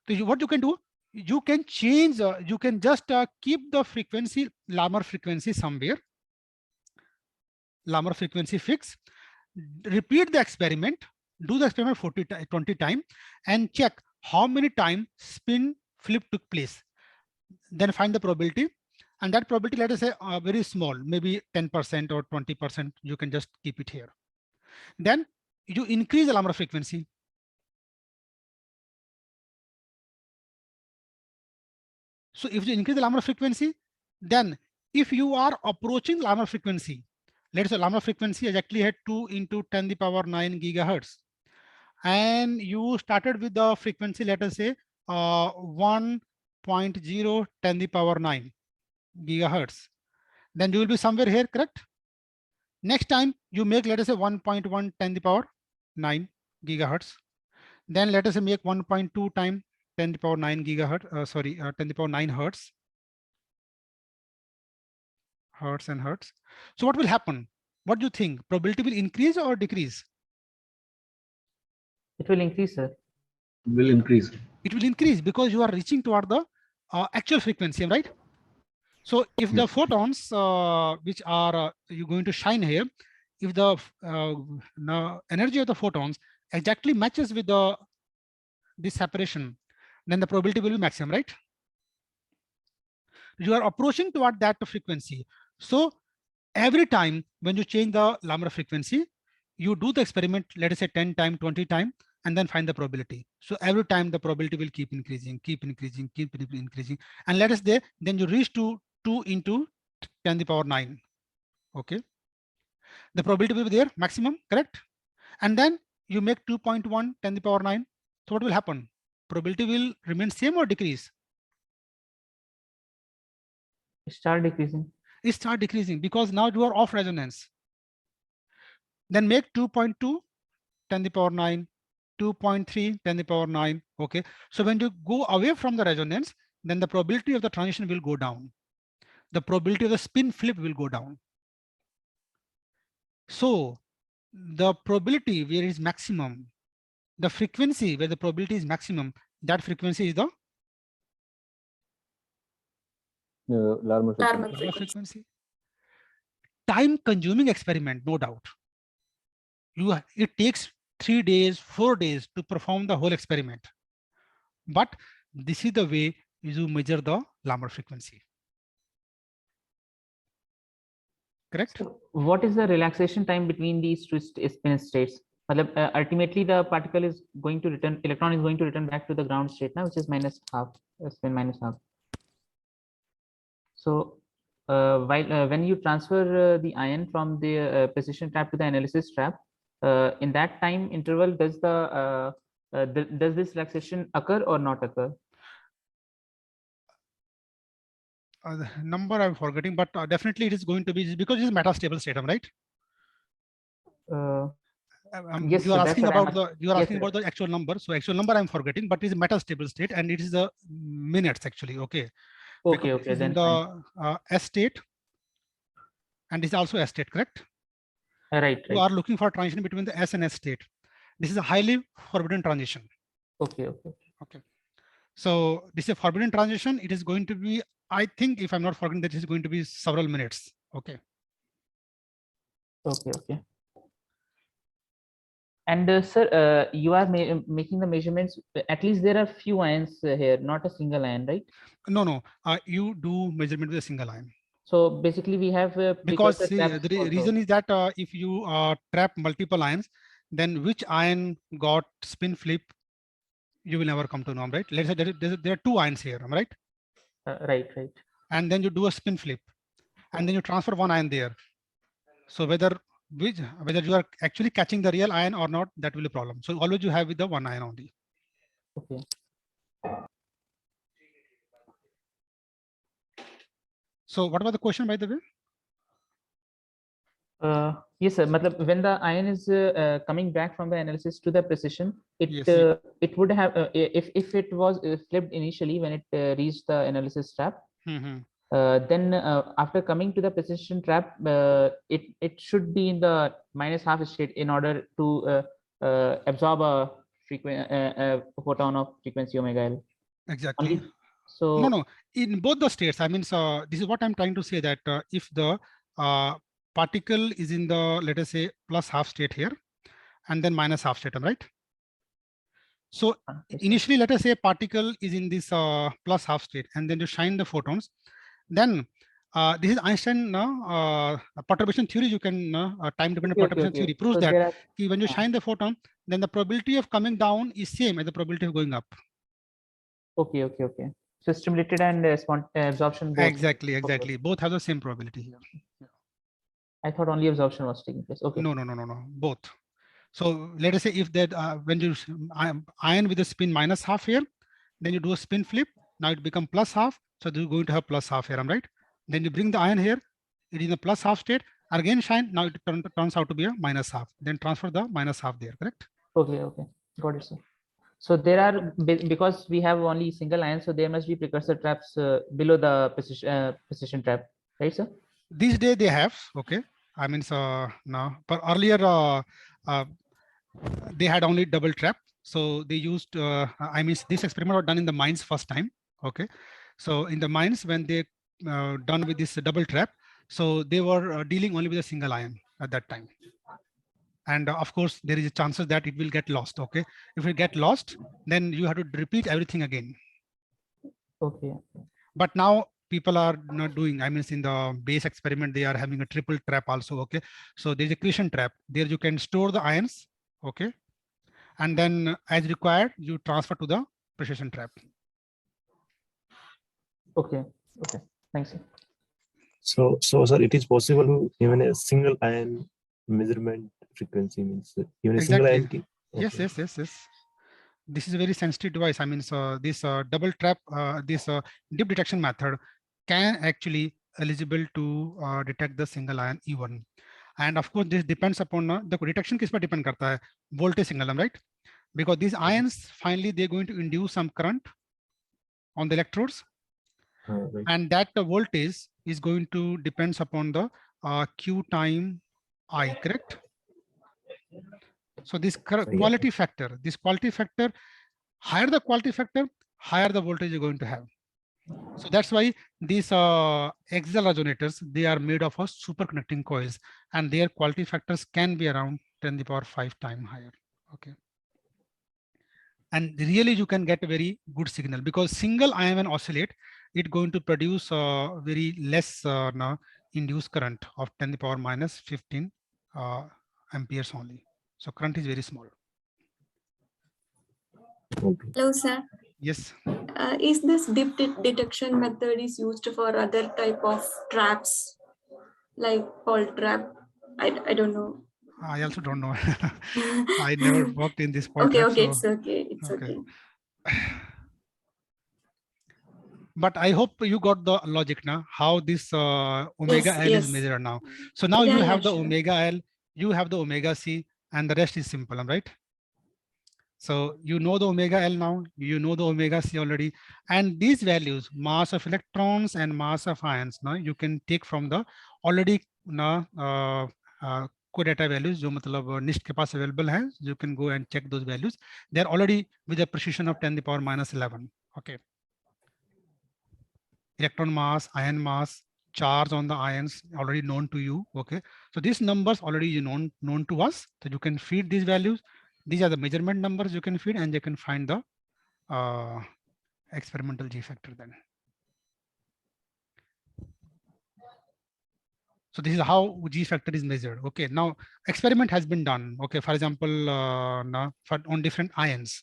So what you can do, you can change, you can just keep the frequency, Larmor frequency somewhere, Larmor frequency fix, repeat the experiment, do the experiment 20 times and check how many times spin flip took place. Then find the probability, and that probability, let us say very small, maybe 10% or 20%, you can just keep it here. Then you increase the Larmor frequency. So if you increase the Larmor frequency, then if you are approaching Larmor frequency, let's say Larmor frequency exactly had 2 into 10 the power 9 gigahertz, and you started with the frequency, let us say 1.0 10 the power 9 gigahertz, then you will be somewhere here, correct? Next time you make, let us say 1.1 10 the power 9 gigahertz, then let us say make 1.2 times 10 to the power 9 gigahertz, 10 to the power 9 hertz. Hertz and hertz. So what will happen? What do you think? Probability will increase or decrease? It will increase, sir. Will increase. It will increase because you are reaching toward the actual frequency, right? So if the photons which are you going to shine here, if the energy of the photons exactly matches with this separation, then the probability will be maximum, right? You are approaching toward that frequency. So every time when you change the Larmor frequency, you do the experiment, let us say 10 times, 20 times, and then find the probability. So every time the probability will keep increasing, keep increasing, keep increasing. And let us say, then you reach to 2 into 10 to the power 9. Okay. The probability will be there, maximum, correct? And then you make 2.1 10 to the power 9. So what will happen? Probability will remain same or decrease? Start decreasing. It start decreasing because now you are off resonance. Then make 2.2 10 to the power 9, 2.3 10 to the power 9. Okay. So when you go away from the resonance, then the probability of the transition will go down. The probability of the spin flip will go down. So the probability where is maximum, the frequency where the probability is maximum, that frequency is the Larmor Larmor frequency. frequency. Time consuming experiment, no doubt. It takes 3 days, 4 days to perform the whole experiment. But this is the way you measure the Larmor frequency. Correct? So what is the relaxation time between these two spin states? Ultimately, the particle is going to return, electron is going to return back to the ground state now, which is -12, spin -12. So while when you transfer the ion from the precision trap to the analysis trap, in that time interval, does this relaxation occur or not occur? The number I'm forgetting, but definitely it is going to be, because it's metastable state, right? Yes, you sir, are that's asking what I'm about the you are yes, asking sir. about the actual number. So actual number I'm forgetting, but it's a metastable state, and it is the minutes actually. Okay. Okay, Because okay, this is in then fine. the S state, and this is also S state, correct? Right, You right. are looking for transition between the S and S state. This is a highly forbidden transition. Okay, okay. Okay. So this is a forbidden transition. It is going to be, I think, if I'm not forgetting, that is going to be several minutes. Okay. Okay, okay. And sir, you are making the measurements. At least there are few ions here, not a single ion, right? No, no. You do measurement with a single ion. So basically, we have Because precursor see, traps the also. reason is that if you trap multiple ions, then which ion got spin flip, you will never come to know, right? Let's say there are two ions here, right? Right, right. And then you do a spin flip, and then you transfer one ion there. So whether you are actually catching the real ion or not, that will be a problem. So always you have with the one ion only. Okay. So what was the question, by the way? Yes, sir. Matlab, when the ion is coming back from the analysis to the precision, it Yes. it would have if it was flipped initially when it reached the analysis trap. Mhm. Then after coming to the precision trap, it should be in the -half state in order to absorb a photon of frequency omega L. Exactly. Only, so No. In both the states, I mean, so this is what I'm trying to say, that if the particle is in the, let us say, +half state here, and then -half state, right? So yes, sir. initially, let us say particle is in this +half state, and then you shine the photons. Then this is Einstein perturbation theory. You can time-dependent Okay, perturbation okay. theory proves So that there are when you shine the photon, then the probability of coming down is same as the probability of going up. okay. So stimulated and absorption both. Exactly. Okay. Both have the same probability here. I thought only absorption was taking place. Okay. No. Both. So let us say if that when you ion with a spin -half here, then you do a spin flip. Now it become +half. So you're going to have +half here, right? Then you bring the ion here. It is in a +half state. Again shine. Now it turns out to be a -half. Then transfer the -half there. Correct? Okay. Got it, sir. So there are because we have only single ion, so there must be precursor traps below the precision trap, right, sir? These days they have. Okay. I mean, so now, but earlier they had only double trap. So they used, I mean, this experiment was done in the mines first time. Okay. So in the mines, when they done with this double trap, so they were dealing only with a single ion at that time. And of course, there is a chances that it will get lost. Okay. If it get lost, then you have to repeat everything again. Okay. But now people are not doing, I mean, in the base experiment, they are having a triple trap also. Okay. So there's a accretion trap. There you can store the ions. Okay. And then as required, you transfer to the precision trap. Okay. Thanks, sir. So sir, it is possible even a single ion measurement frequency means even a single ion. Exactly. Yes. This is a very sensitive device. I mean, so this double trap, this dip detection method can actually eligible to detect the single ion even. And of course, this depends upon the detection किस पर depend करता है, voltage signal, right? Because these ions finally they're going to induce some current on the electrodes, Right. and that the voltage is going to depends upon the Q time I, correct? So this quality factor, higher the quality factor, higher the voltage you're going to have. So that's why these axial resonators, they are made of a superconducting coils, and their quality factors can be around 10⁵ times higher. Okay. And really you can get a very good signal, because single ion when oscillate, it's going to produce very less induced current of 10⁻⁻15 amperes only. So current is very small. Hello, sir. Yes. Is this dip detection method is used for other type of traps, like Paul trap? I don't know. I also don't know. I never worked in this Paul Okay, trap, okay, so it's okay, it's okay. okay. But I hope you got the logic now, how this omega Yes, L is yes. measured now. So now Yeah, you yeah, have the sure. omega L, you have the omega C, and the rest is simple, right? So you know the omega L now, you know the omega C already. And these values, mass of electrons and mass of ions, now you can take from the already कोई data values जो मतलब NIST के पास available है, you can go and check those values. They're already with a precision of 10 to the power minus 11. Okay. Electron mass, ion mass, charge on the ions already known to you. Okay. So these numbers already known to us. So you can feed these values. These are the measurement numbers you can feed, and you can find the experimental G factor then. So this is how G factor is measured. Okay, now experiment has been done. Okay, for example, on different ions,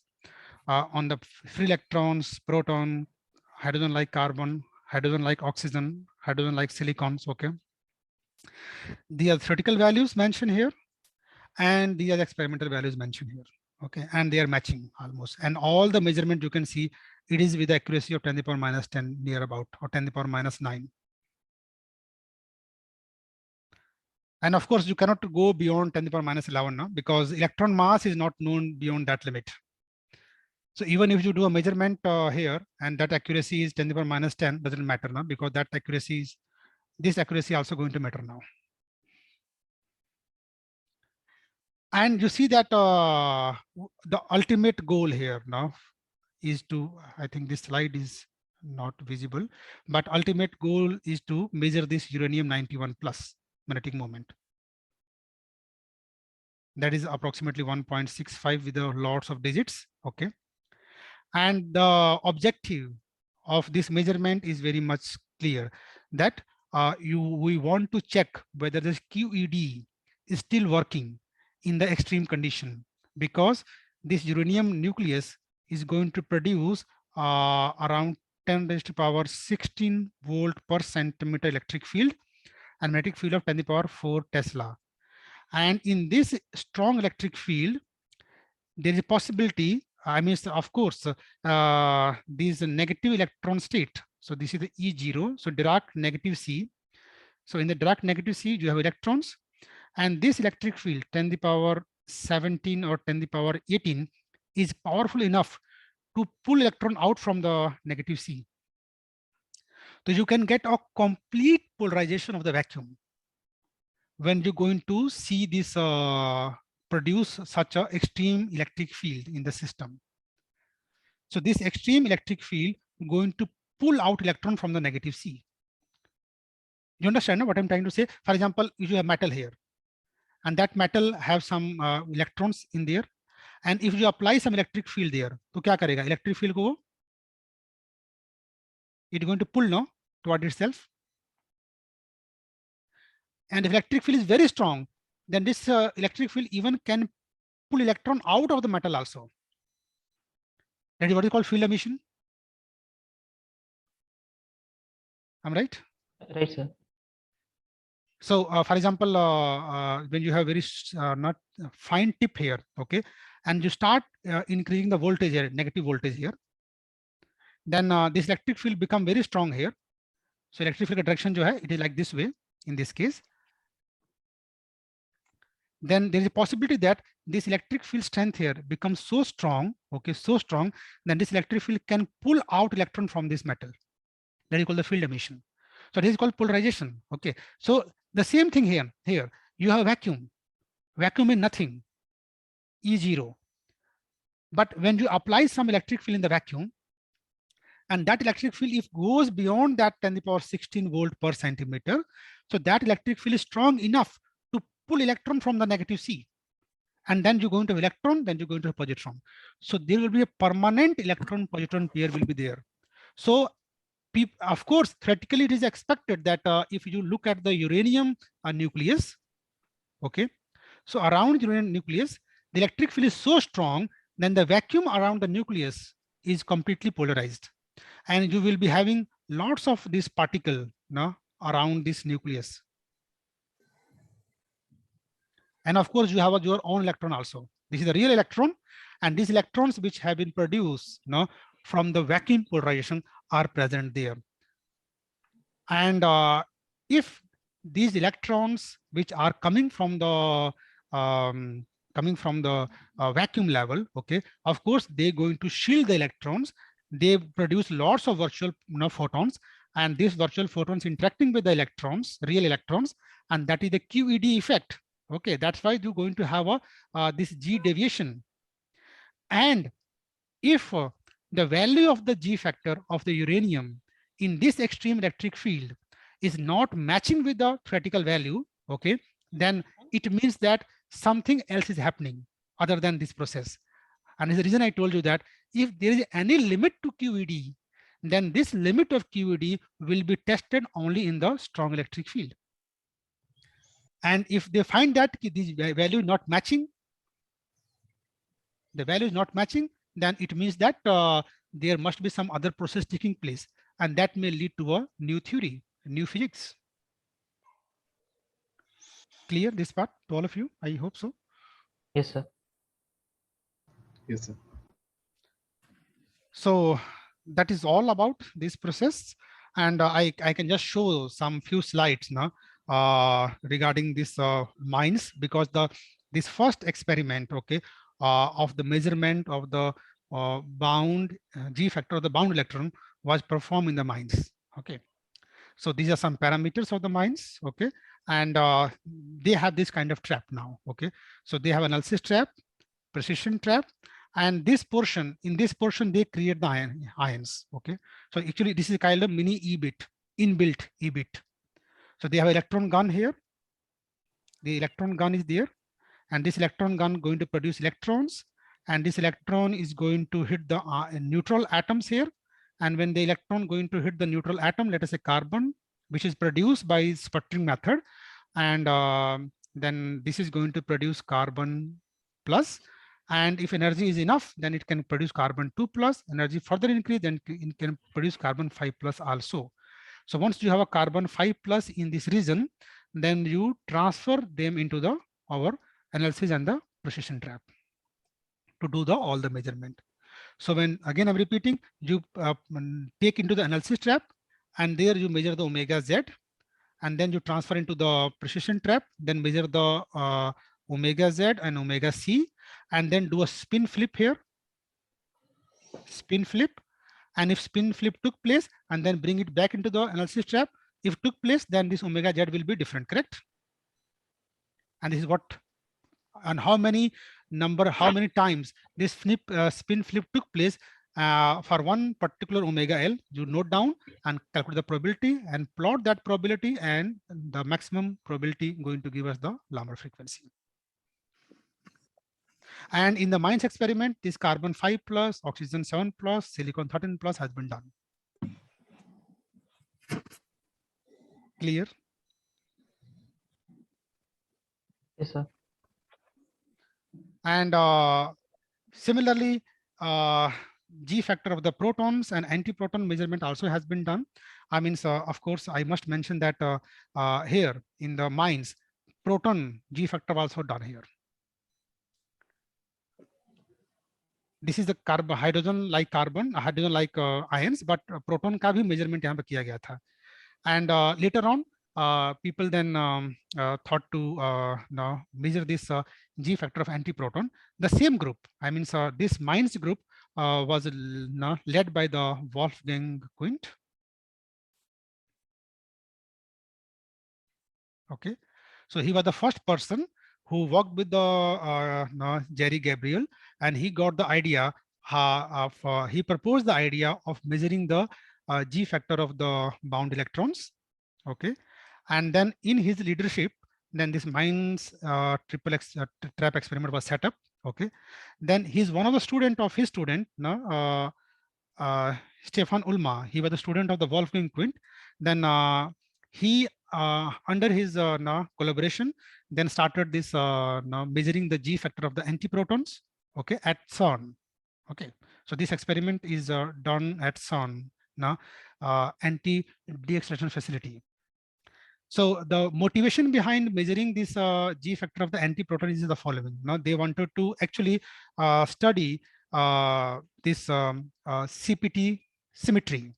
on the free electrons, proton, hydrogen like carbon, hydrogen like oxygen, hydrogen like silicons. Okay, these are theoretical values mentioned here, and these are the experimental values mentioned here. Okay, and they are matching almost. And all the measurement you can see, it is with the accuracy of 10 to the power minus 10 near about, or 10 to the power minus 9. And of course, you cannot go beyond 10 to the power minus 11 now, because electron mass is not known beyond that limit. So even if you do a measurement here, and that accuracy is 10 to the power minus 10, doesn't matter now, because that accuracy is, this accuracy also going to matter now. And you see that the ultimate goal here now is to, I think this slide is not visible, but ultimate goal is to measure this uranium-91 plus magnetic moment. That is approximately 1.65 with the lots of digits. Okay. And the objective of this measurement is very much clear, that we want to check whether this QED is still working in the extreme condition, because this uranium nucleus is going to produce around 10 raised to the power 16 volt per centimeter electric field and magnetic field of 10 to the power 4 Tesla. And in this strong electric field, there is a possibility, I mean, of course, this negative electron state. So this is the E0, so Dirac negative C. So in the Dirac negative C, you have electrons, and this electric field 10 to the power 17 or 10 to the power 18 is powerful enough to pull electron out from the negative C. So you can get a complete polarization of the vacuum when you're going to see this produce such a extreme electric field in the system. So this extreme electric field is going to pull out electron from the negative C. You understand what I'm trying to say? For example, if you have metal here, and that metal have some electrons in there, and if you apply some electric field there, तो क्या करेगा? Electric field को it's going to pull no toward itself. And if electric field is very strong, then this electric field even can pull electron out of the metal also. That is what is called field emission. I'm right? Right, sir. So for example, when you have very not fine tip here, okay, and you start increasing the voltage here, negative voltage here, then this electric field become very strong here. So electric field direction jo hai, it is like this way in this case. Then there is a possibility that this electric field strength here becomes so strong, okay, so strong, then this electric field can pull out electron from this metal. That is called the field emission. So this is called polarization. Okay, so the same thing here. Here you have vacuum. Vacuum is nothing, E0. But when you apply some electric field in the vacuum, and that electric field if goes beyond that 10 to the power 16 volt per centimeter, so that electric field is strong enough to pull electron from the negative C. And then you go into electron, then you go into a positron. So there will be a permanent electron positron pair will be there. So of course, theoretically, it is expected that if you look at the uranium nucleus, okay, so around uranium nucleus, the electric field is so strong, then the vacuum around the nucleus is completely polarized. and you will be having lots of this particle around this nucleus. And of course, you have your own electron also. This is the real electron, and these electrons which have been produced from the vacuum polarization are present there. And if these electrons which are coming from the vacuum level, okay, of course they're going to shield the electrons. They produce lots of virtual photons, and these virtual photons interacting with the electrons, real electrons, and that is the QED effect. Okay, that's why you're going to have this G deviation. And if the value of the G factor of the uranium in this extreme electric field is not matching with the theoretical value, okay, then it means that something else is happening other than this process. And the reason I told you that if there is any limit to QED, then this limit of QED will be tested only in the strong electric field. And if they find that this value is not matching, then it means that there must be some other process taking place, and that may lead to a new theory, new physics. Clear this part to all of you? I hope so. Yes, sir. Yes, sir. So that is all about this process, and I can just show some few slides now regarding this mines, because this first experiment, okay, of the measurement of the bound G factor of the bound electron was performed in the mines. Okay, so these are some parameters of the mines. Okay, and they have this kind of trap now. Okay, so they have analysis trap, precision trap, and this portion, in this portion they create the ions. Okay, so actually this is kind of mini E-bit, inbuilt E-bit. So they have electron gun here. The electron gun is there, and this electron gun going to produce electrons, and this electron is going to hit the neutral atoms here. And when the electron going to hit the neutral atom, let us say carbon, which is produced by sputtering method, and then this is going to produce carbon plus. And if energy is enough, then it can produce carbon 2 plus. Energy further increase, then it can produce carbon 5 plus also. So once you have a carbon 5 plus in this region, then you transfer them into our analysis and the precision trap to do all the measurement. So when, again I'm repeating, you take into the analysis trap, and there you measure the omega Z, and then you transfer into the precision trap, then measure the omega Z and omega C, and then do a spin flip here, spin flip. And if spin flip took place, and then bring it back into the analysis trap, if it took place, then this omega Z will be different, correct? And this is what, and how many times this spin flip took place for one particular omega L, you note down and calculate the probability and plot that probability, and the maximum probability going to give us the Larmor frequency. And in the mines experiment, this carbon 5 plus, oxygen 7 plus, silicon 13 plus has been done. Clear? Yes, sir. And similarly, G factor of the protons and antiproton measurement also has been done. I mean, so of course, I must mention that here in the mines, proton G factor also done here. This is the hydrogen like ions, but proton का भी measurement यहाँ पे किया गया था. And later on, people then thought to measure this G factor of antiproton. The same group, I mean, so this mines group was led by the Wolfgang Quint. Okay, so he was the first person who worked with the Jerry Gabriel, and he got the idea he proposed the idea of measuring the G factor of the bound electrons. Okay, and then in his leadership, then this mines trap experiment was set up. Okay, then he's one of the student of his student, Stefan Ulma. He was the student of the Wolfgang Quint. Then he under his collaboration, then started this measuring the G factor of the antiprotons, okay, at CERN. Okay, so this experiment is done at CERN now anti-deacceleration facility. So the motivation behind measuring this G factor of the antiproton is the following. Now they wanted to actually study this CPT symmetry.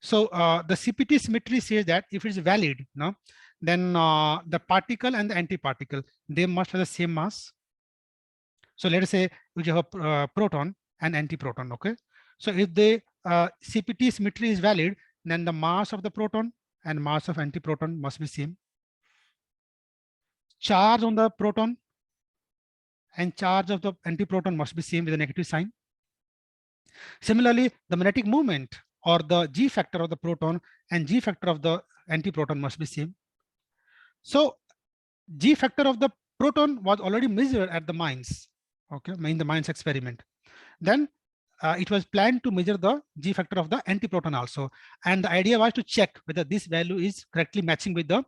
So the CPT symmetry says that if it's valid, no, then the particle and the antiparticle, they must have the same mass. So let us say we have a proton and antiproton. Okay. So if the CPT symmetry is valid, then the mass of the proton and mass of antiproton must be same. Charge on the proton and charge of the antiproton must be same with a negative sign. Similarly, the magnetic moment or the G factor of the proton and G factor of the antiproton must be same. So G factor of the proton was already measured at the mines, okay, in the mines experiment. Then it was planned to measure the G factor of the antiproton also. And the idea was to check whether this value is correctly matching with the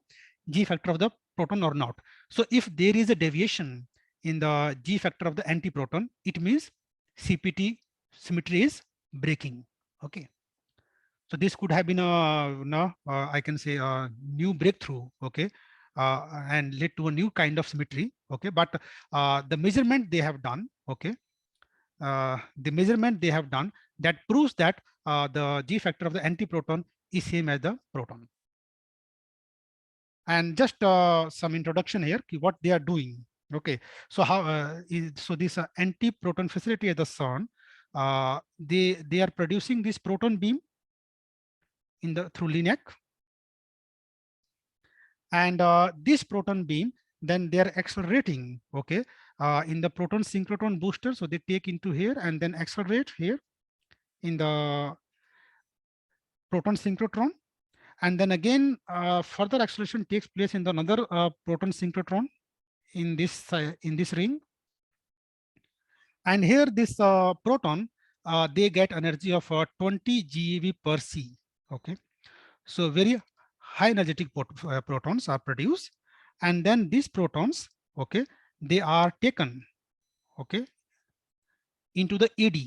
G factor of the proton or not. So if there is a deviation in the G factor of the antiproton, it means CPT symmetry is breaking. Okay. So this could have been I can say a new breakthrough, okay, and led to a new kind of symmetry, okay. But the measurement they have done, okay, the measurement they have done that proves that the G factor of the antiproton is same as the proton. And just some introduction here, what they are doing, okay. So how so this anti-proton facility at the CERN, they are producing this proton beam in the through LINAC, and this proton beam then they are accelerating, okay, in the proton synchrotron booster. So they take into here and then accelerate here in the proton synchrotron, and then again further acceleration takes place in the another proton synchrotron in this ring. And here this proton they get energy of 20 GeV per C, okay. So very high energetic protons are produced, and then these protons, okay, they are taken, okay, into the AD,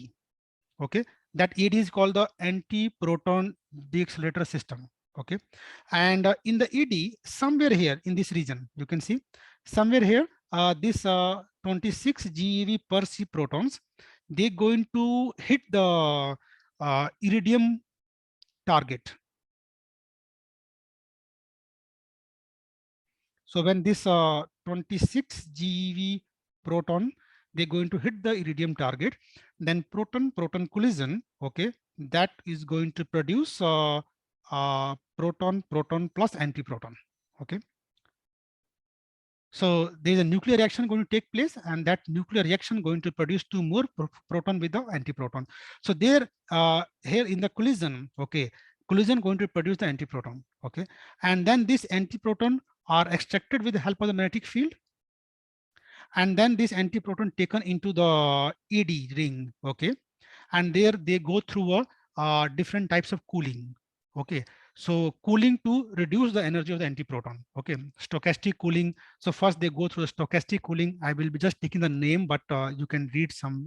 okay. That AD is called the anti-proton deaccelerator system, okay. And in the AD, somewhere here in this region, you can see somewhere here, this 26 GeV per C protons, they're going to hit the iridium target. So when this 26 GeV proton, they're going to hit the iridium target, then proton-proton collision, okay, that is going to produce proton-proton plus antiproton, okay. So there's a nuclear reaction going to take place, and that nuclear reaction going to produce two more proton with the antiproton. So there, here in the collision, okay, collision going to produce the antiproton, okay, and then this antiproton are extracted with the help of the magnetic field, and then this antiproton taken into the AD ring, okay, and there they go through a different types of cooling, okay. So cooling to reduce the energy of the antiproton, okay, stochastic cooling. So first they go through the stochastic cooling. I will be just taking the name, but you can read some.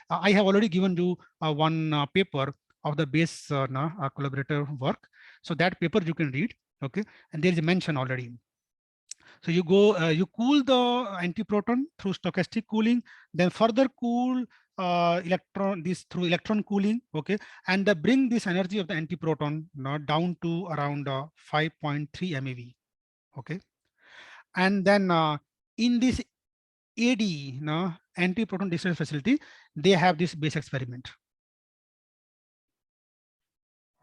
I have already given you one paper of the base collaborator work. So that paper you can read, okay, and there is a mention already. So you go, you cool the antiproton through stochastic cooling, then further cool through electron cooling, okay, and bring this energy of the antiproton down to around 5.3 MeV, okay. And then in this AD antiproton deaccelerator facility, they have this base experiment,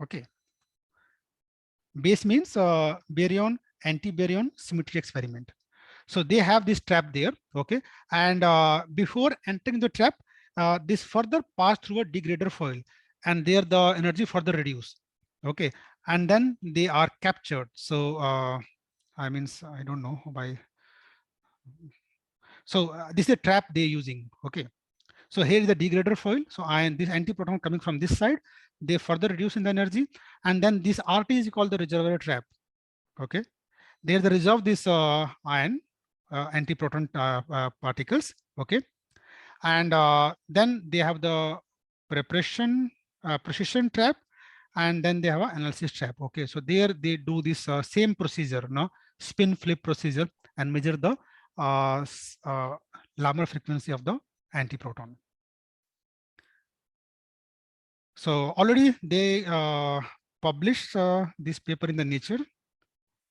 okay. Base means baryon anti-baryon symmetry experiment. So they have this trap there, okay, and before entering the trap, this further pass through a degrader foil, and there the energy further reduced, okay, and then they are captured. So I don't know by. So this is a trap they're using, okay. So here is the degrader foil. So this antiproton coming from this side, they further reduce in the energy, and then this RT is called the reservoir trap, okay. There they resolve this ion antiproton particles, okay, and then they have the precision trap, and then they have an analysis trap. Okay, so there they do this same procedure, no, spin flip procedure, and measure the Larmor frequency of the antiproton. So already they published this paper in the Nature.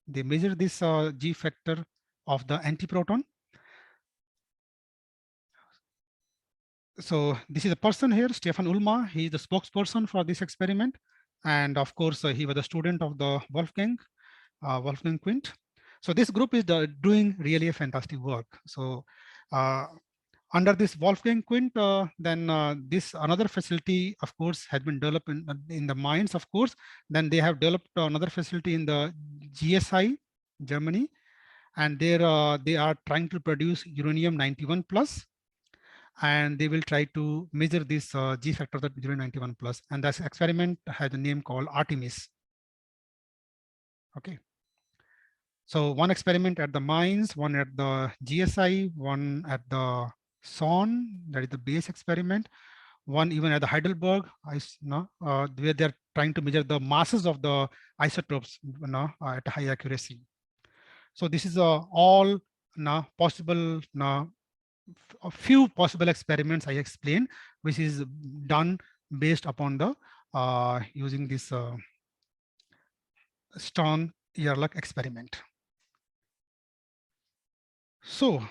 They measure this G factor of the antiproton. So this is a person here, Stefan Ulma. He is the spokesperson for this experiment. And of course, he was a student of the Wolfgang Quint. So this group is doing really a fantastic work. So under this Wolfgang Quint, then this another facility, of course, has been developed in the mines, of course. Then they have developed another facility in the GSI, Germany. And there they are trying to produce uranium-91 plus. And they will try to measure this G factor of the uranium-91 plus. And this experiment has a name called Artemis. Okay. So one experiment at the mines, one at the GSI, one at the SON, that is the base experiment, one even at the Heidelberg, where they're trying to measure the masses of the isotopes at high accuracy. So this is all possible, a few possible experiments I explained, which is done based upon the using this Stern-Ehrlich experiment. So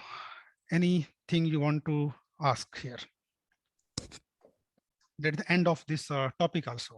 anything you want to ask here? That's the end of this topic also.